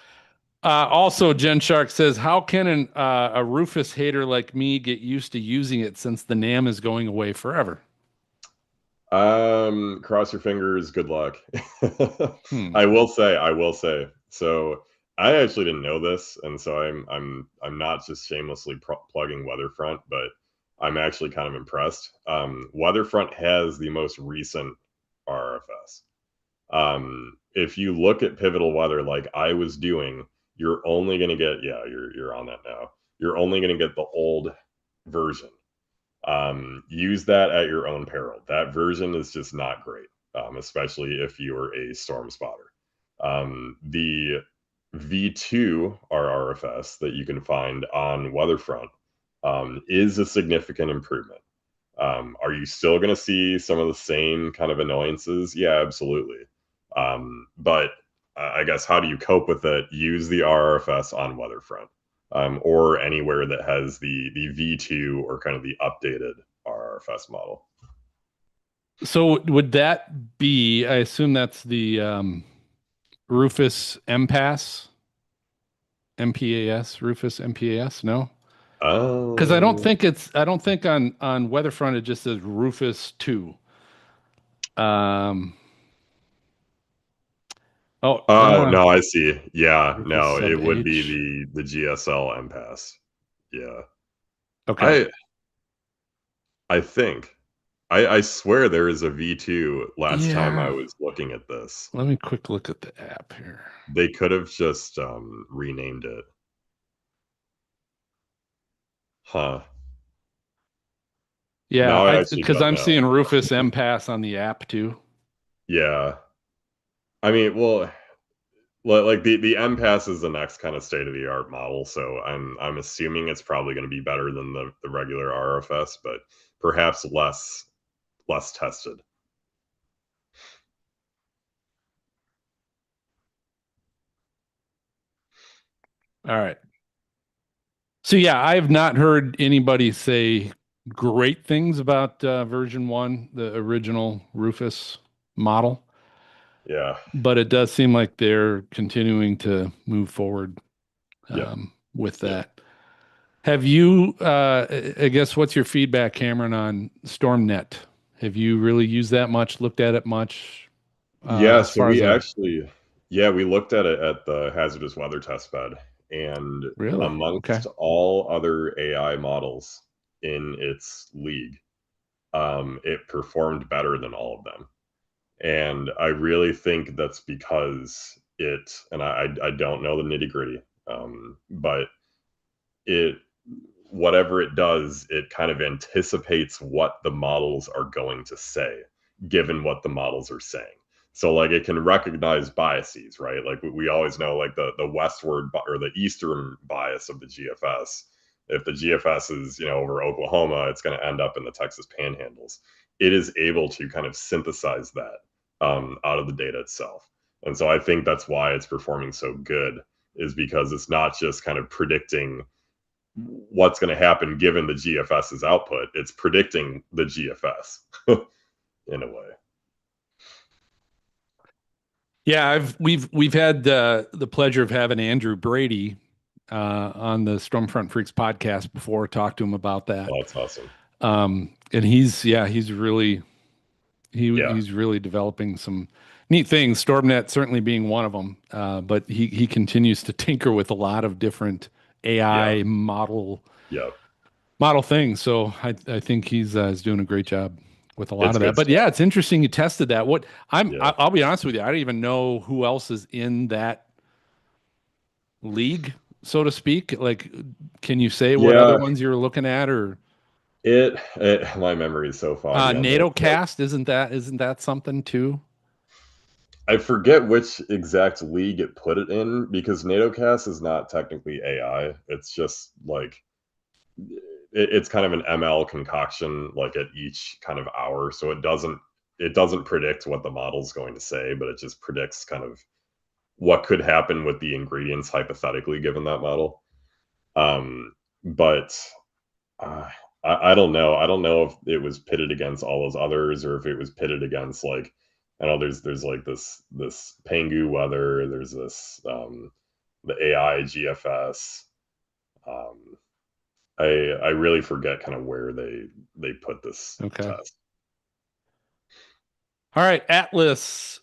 Speaker 2: Also, Jen Shark says, "How can a Rufus hater like me get used to using it since the NAM is going away forever?"
Speaker 3: Cross your fingers. Good luck.
Speaker 2: Hmm.
Speaker 3: I will say. So I actually didn't know this, and so I'm not just shamelessly plugging Weatherfront, but I'm actually kind of impressed. Weatherfront has the most recent RFS. If you look at pivotal weather like I was doing, you're only going to get, yeah, you're on that now. You're only going to get the old version. Use that at your own peril. That version is just not great, especially if you're a storm spotter. The V2 RRFS that you can find on Weatherfront is a significant improvement. Are you still going to see some of the same kind of annoyances? Yeah, absolutely. But I guess how do you cope with it? Use the RRFS on Weatherfront, or anywhere that has the V2 or kind of the updated RRFS model.
Speaker 2: So would that be, I assume that's the Rufus MPAS, MPAS, Rufus MPAS? No? Because
Speaker 3: Um,
Speaker 2: I don't think on Weatherfront it just says Rufus 2. Um, oh,
Speaker 3: oh no, I see. Yeah,
Speaker 2: Rufus
Speaker 3: no,
Speaker 2: sub
Speaker 3: it would be
Speaker 2: H.
Speaker 3: the GSL impasse. Yeah,
Speaker 2: Okay.
Speaker 3: I I think. I swear there is a V2 last time I
Speaker 2: Yeah.
Speaker 3: was looking at this.
Speaker 2: Let me quick look at the app here.
Speaker 3: They could have just renamed it. Huh.
Speaker 2: Yeah,
Speaker 3: Now I
Speaker 2: I
Speaker 3: actually
Speaker 2: because
Speaker 3: don't
Speaker 2: I'm
Speaker 3: know.
Speaker 2: seeing Rufus M Pass on the app too.
Speaker 3: Yeah. I mean, well, like the MPass is the next kind of state of the art model, so I'm assuming it's probably going to be better than the regular RFS, but perhaps less tested.
Speaker 2: All right. So yeah, I have not heard anybody say great things about version one, the original Rufus model,
Speaker 3: Yeah.
Speaker 2: but it does seem like they're continuing to move forward
Speaker 3: Yep.
Speaker 2: with
Speaker 3: Yep.
Speaker 2: that. Have you, I guess, what's your feedback, Cameron, on StormNet? Have you really used that much, looked at it much,
Speaker 3: Yeah,
Speaker 2: as
Speaker 3: so
Speaker 2: far as
Speaker 3: we
Speaker 2: a
Speaker 3: actually yeah, we looked at it at the hazardous weather test bed, and
Speaker 2: really? Okay.
Speaker 3: amongst all other AI models in its league, it performed better than all of them. And I really think that's because and I don't know the nitty-gritty, but it whatever it does, it kind of anticipates what the models are going to say, given what the models are saying. So like it can recognize biases, right? Like we always know like the westward or the eastern bias of the GFS. If the GFS is, over Oklahoma, it's going to end up in the Texas panhandles. It is able to kind of synthesize that out of the data itself. And so I think that's why it's performing so good, is because it's not just kind of predicting what's going to happen given the GFS's output. It's predicting the GFS in a way.
Speaker 2: Yeah, we've had the pleasure of having Andrew Brady on the Stormfront Freaks podcast before. Talked to him about that,
Speaker 3: Oh, that's awesome.
Speaker 2: and he's really
Speaker 3: Yeah,
Speaker 2: he's really developing some neat things. StormNet certainly being one of them, but he continues to tinker with a lot of different
Speaker 3: yeah,
Speaker 2: AI
Speaker 3: yeah.
Speaker 2: model things. So I think he's is doing a great job with a lot
Speaker 3: It's
Speaker 2: of that.
Speaker 3: good
Speaker 2: But yeah,
Speaker 3: stuff.
Speaker 2: it's interesting you tested that.
Speaker 3: Yeah,
Speaker 2: I'll be honest with you, I don't even know who else is in that league, so to speak. Like, can you say what other
Speaker 3: yeah.
Speaker 2: ones you were looking at, or
Speaker 3: My memory is so foggy on this.
Speaker 2: NATO cast? Isn't that something too?
Speaker 3: I forget which exact league it put it in, because NATOcast is not technically AI. It's just like it's kind of an ML concoction, like at each kind of hour. So it doesn't predict what the model's going to say, but it just predicts kind of what could happen with the ingredients hypothetically given that model. But uh, I don't know. I don't know if it was pitted against all those others, or if it was pitted against like, I know there's like this Pangu weather. There's this the AI GFS. Um, I really forget kind of where they put this
Speaker 2: Okay.
Speaker 3: test.
Speaker 2: All right, Atlas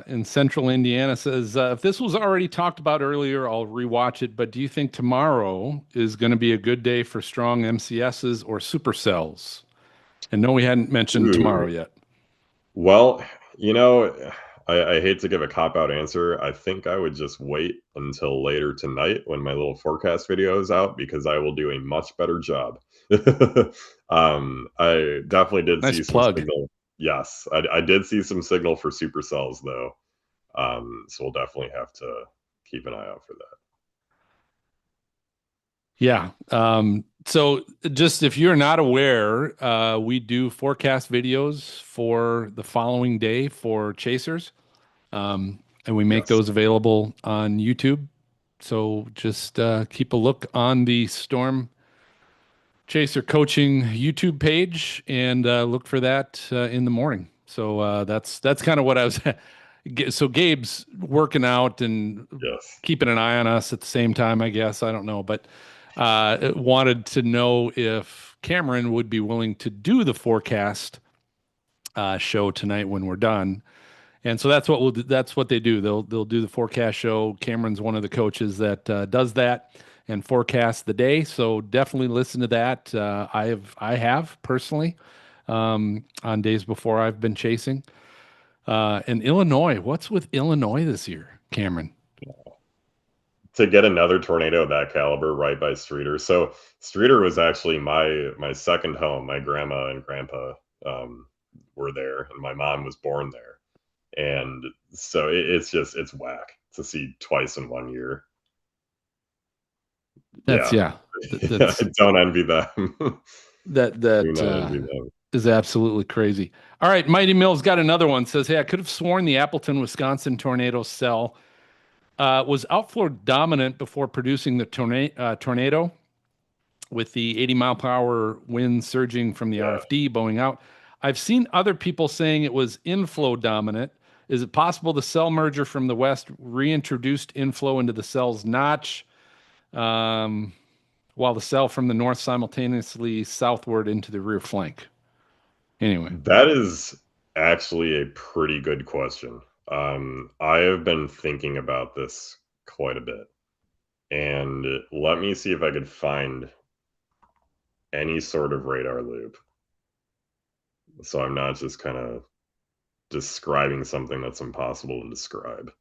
Speaker 2: in Central Indiana says, if this was already talked about earlier, I'll rewatch it. But do you think tomorrow is going to be a good day for strong MCSs or supercells? And no, we hadn't mentioned tomorrow
Speaker 3: Ooh,
Speaker 2: yet.
Speaker 3: well, you know, I hate to give a cop out answer. I think I would just wait until later tonight when my little forecast video is out, because I will do a much better job. I definitely did
Speaker 2: Nice
Speaker 3: see some
Speaker 2: plug.
Speaker 3: signal. Yes, I did see some signal for supercells though. So we'll definitely have to keep an eye out for that.
Speaker 2: Yeah. So just if you're not aware, we do forecast videos for the following day for chasers. And we make
Speaker 3: Yes.
Speaker 2: those available on YouTube. So just keep a look on the Storm Chaser Coaching YouTube page and look for that in the morning. So that's kind of what I was. So Gabe's working out and
Speaker 3: Yes.
Speaker 2: keeping an eye on us at the same time, I guess. I don't know, but wanted to know if Cameron would be willing to do the forecast show tonight when we're done. And so that's what we'll do. That's what they do. They'll do the forecast show. Cameron's one of the coaches that does that and forecasts the day. So definitely listen to that. I have personally. on days before I've been chasing. And Illinois, what's with Illinois this year, Cameron?
Speaker 3: To get another tornado of that caliber right by Streeter. So Streeter was actually my second home. My grandma and grandpa um, were there, and my mom was born there. And so it's whack to see twice in 1 year.
Speaker 2: That's
Speaker 3: Yeah,
Speaker 2: yeah. That's
Speaker 3: don't envy them.
Speaker 2: that
Speaker 3: Do
Speaker 2: that
Speaker 3: not envy them.
Speaker 2: is absolutely crazy. All right, Mighty Mills got another one. Says, "Hey, I could have sworn the Appleton, Wisconsin tornado cell was outflow dominant before producing the tornado, with the 80-mile-per-hour wind surging from the
Speaker 3: Yeah,
Speaker 2: RFD bowing out. I've seen other people saying it was inflow dominant. Is it possible the cell merger from the west reintroduced inflow into the cell's notch, um, while the cell from the north simultaneously southward into the rear flank?" Anyway,
Speaker 3: that is actually a pretty good question. I have been thinking about this quite a bit, and let me see if I could find any sort of radar loop. So I'm not just kind of describing something that's impossible to describe.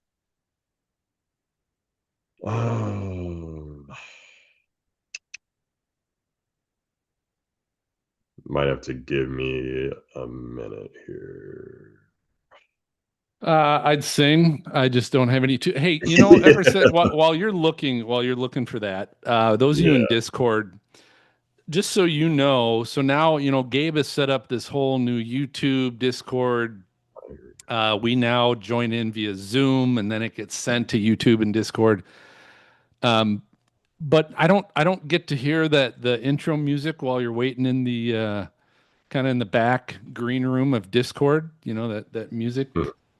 Speaker 3: Um, might have to give me a minute here.
Speaker 2: I'd sing. I just don't have any. Hey, ever said while you're looking for that, those of you in
Speaker 3: Yeah,
Speaker 2: Discord, just so you know, so now Gabe has set up this whole new YouTube Discord. We now join in via Zoom, and then it gets sent to YouTube and Discord. Um, but I don't get to hear the intro music while you're waiting in the kind of in the back green room of Discord. That music.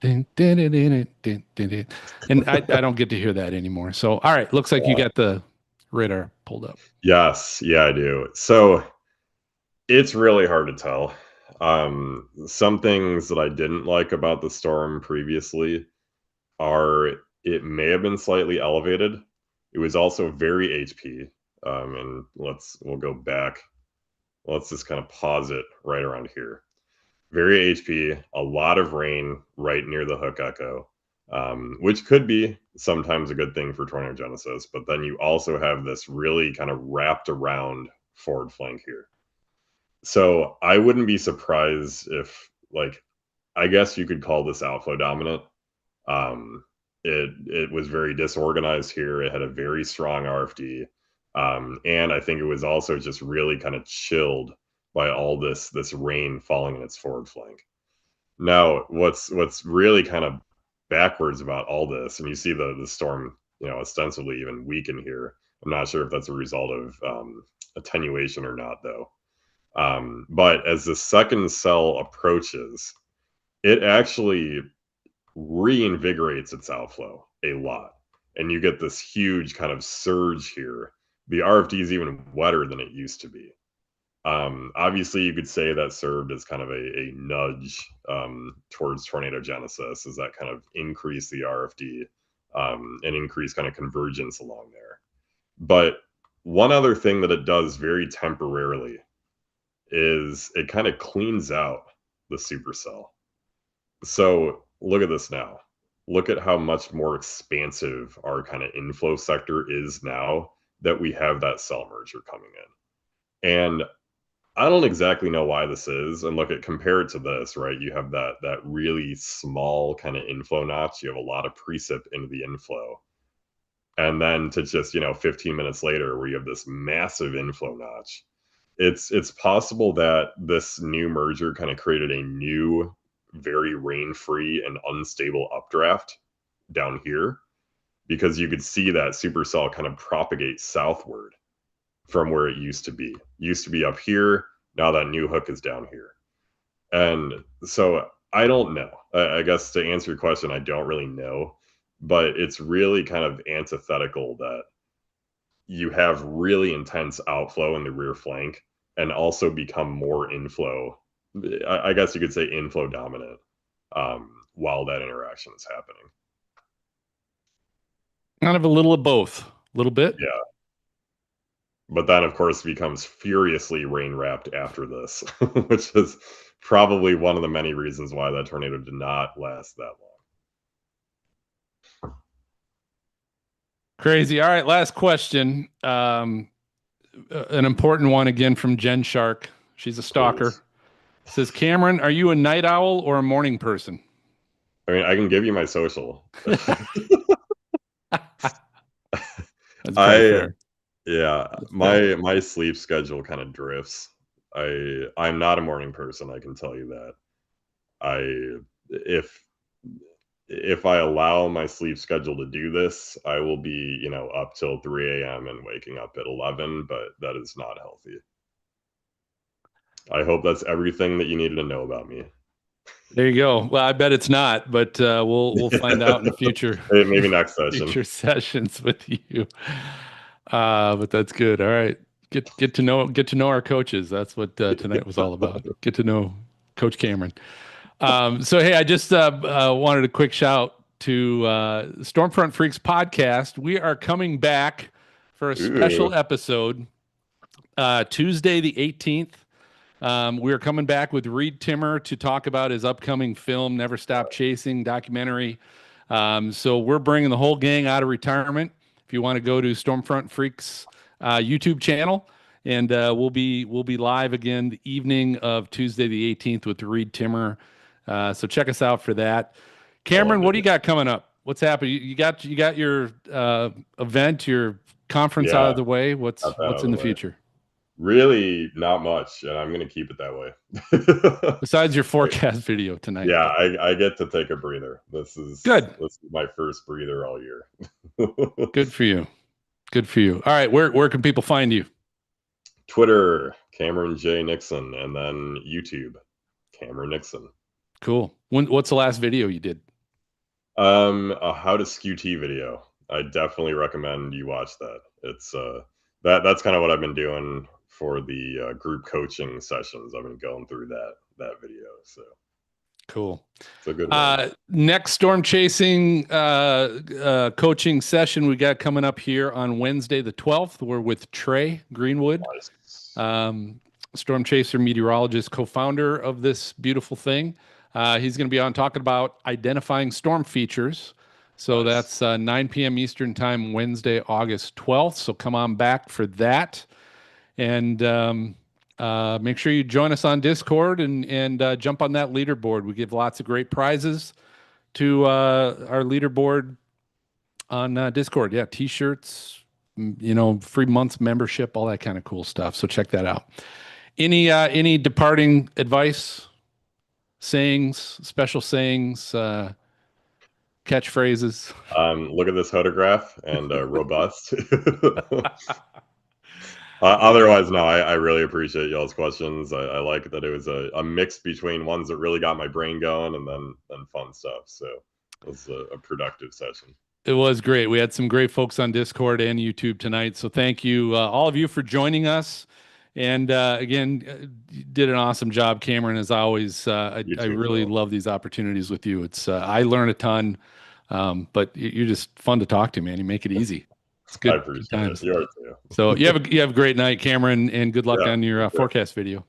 Speaker 2: Dun, dun, dun, dun, dun, dun, dun, dun. And I don't get to hear that anymore. So, all right, looks like you got the radar pulled up.
Speaker 3: yes, yeah, I do. So it's really hard to tell. Some things that I didn't like about the storm previously are it may have been slightly elevated. It was also very HP. And we'll go back. Let's just kind of pause it right around here. Very HP, a lot of rain right near the hook echo, which could be sometimes a good thing for tornado genesis. But then you also have this really kind of wrapped around forward flank here. So I wouldn't be surprised if, like, I guess you could call this outflow dominant. Um, it was very disorganized here. It had a very strong RFD, and I think it was also just really kind of chilled by all this rain falling in its forward flank. Now, what's really kind of backwards about all this, and you see the storm, ostensibly even weaken here. I'm not sure if that's a result of attenuation or not, though. But as the second cell approaches, it actually reinvigorates its outflow a lot. And you get this huge kind of surge here. The RFD is even wetter than it used to be. Obviously, you could say that served as kind of a nudge towards tornado genesis, as that kind of increased the RFD and increased kind of convergence along there. But one other thing that it does very temporarily is it kind of cleans out the supercell. So look at this now. Look at how much more expansive our kind of inflow sector is now that we have that cell merger coming in. And I don't exactly know why this is. And look at compare it to this, right? You have that really small kind of inflow notch. You have a lot of precip into the inflow. And then to just, 15 minutes later where you have this massive inflow notch. It's possible that this new merger kind of created a new, very rain-free and unstable updraft down here because you could see that supercell kind of propagate southward from where it used to be. Used to be up here, now that new hook is down here. And so I don't know. I guess to answer your question, I don't really know, but it's really kind of antithetical that you have really intense outflow in the rear flank and also become more inflow. I guess you could say inflow dominant while that interaction is happening.
Speaker 2: Kind of a little of both. A little bit.
Speaker 3: Yeah. but then of course becomes furiously rain wrapped after this, which is probably one of the many reasons why that tornado did not last that long.
Speaker 2: Crazy. All right, last question. An important one again from Jen Shark. She's a stalker.
Speaker 3: Please.
Speaker 2: Says, Cameron, are you a night owl or a morning person?
Speaker 3: I mean, I can give you my social.
Speaker 2: That's pretty
Speaker 3: I
Speaker 2: fair.
Speaker 3: Yeah,
Speaker 2: That's fair.
Speaker 3: my sleep schedule kind of drifts. I'm not a morning person, I can tell you that. I if if I allow my sleep schedule to do this, I will be, up till 3 a.m. and waking up at 11, but that is not healthy. I hope that's everything that you needed to know about me.
Speaker 2: There you go. Well, I bet it's not, but we'll find out in future
Speaker 3: Maybe next session.
Speaker 2: future sessions with you. But that's good. All right. Get to know our coaches. That's what tonight was all about. Get to know Coach Cameron. So hey, I just wanted a quick shout to Stormfront Freaks podcast. We are coming back for a special
Speaker 3: Ooh,
Speaker 2: episode Tuesday the 18th. We are coming back with Reed Timmer to talk about his upcoming film, Never Stop Chasing documentary. So we're bringing the whole gang out of retirement. If you want to go to Stormfront Freaks YouTube channel, and we'll be live again the evening of Tuesday the 18th with Reed Timmer. So check us out for that.
Speaker 3: I love
Speaker 2: Cameron, what do you
Speaker 3: it.
Speaker 2: got coming up? What's happening? You got your event, your conference out
Speaker 3: Yeah,
Speaker 2: of the way. What's
Speaker 3: got that out
Speaker 2: what's
Speaker 3: of
Speaker 2: in
Speaker 3: the
Speaker 2: the
Speaker 3: way.
Speaker 2: future
Speaker 3: Really not much, and I'm gonna keep it that way.
Speaker 2: besides your forecast video tonight?
Speaker 3: Yeah,
Speaker 2: But
Speaker 3: I get to take a breather. This is
Speaker 2: good.
Speaker 3: this is my first breather all year.
Speaker 2: Good for you. Good for you. All right, where can people find you?
Speaker 3: Twitter, Cameron J. Nixon, and then YouTube, Cameron Nixon.
Speaker 2: Cool. What's the last video you did?
Speaker 3: A how to skew T video. I definitely recommend you watch that. It's that's kind of what I've been doing for the group coaching sessions. I've been going through that video, so
Speaker 2: Cool.
Speaker 3: it's a good one.
Speaker 2: Next storm chasing coaching session we got coming up here on Wednesday the 12th. We're with Trey Greenwood,
Speaker 3: Nice.
Speaker 2: storm chaser meteorologist, co-founder of this beautiful thing. He's going to be on talking about identifying storm features. So
Speaker 3: Nice.
Speaker 2: that's 9 p.m. Eastern time, Wednesday, August 12th. So come on back for that. And make sure you join us on Discord and jump on that leaderboard. We give lots of great prizes to our leaderboard on Discord. Yeah, T-shirts, free month's membership, all that kind of cool stuff. So check that out. Any departing advice, sayings, special sayings, catchphrases?
Speaker 3: Look at this photograph and robust.
Speaker 2: There you go.
Speaker 3: Otherwise, no, I really appreciate y'all's questions. I like that it was a mix between ones that really got my brain going and then fun stuff. So it was a productive session.
Speaker 2: It was great. We had some great folks on Discord and YouTube tonight. So thank you, all of you, for joining us. And again, you did an awesome job, Cameron, as always.
Speaker 3: You
Speaker 2: I
Speaker 3: too,
Speaker 2: really
Speaker 3: Phil.
Speaker 2: love these opportunities with you. It's I learn a ton, but you're just fun to talk to, man. You make it easy. It's
Speaker 3: I
Speaker 2: good
Speaker 3: appreciate it.
Speaker 2: times.
Speaker 3: You are too.
Speaker 2: So you have a great night, Cameron, and good luck
Speaker 3: Yeah.
Speaker 2: on your forecast video.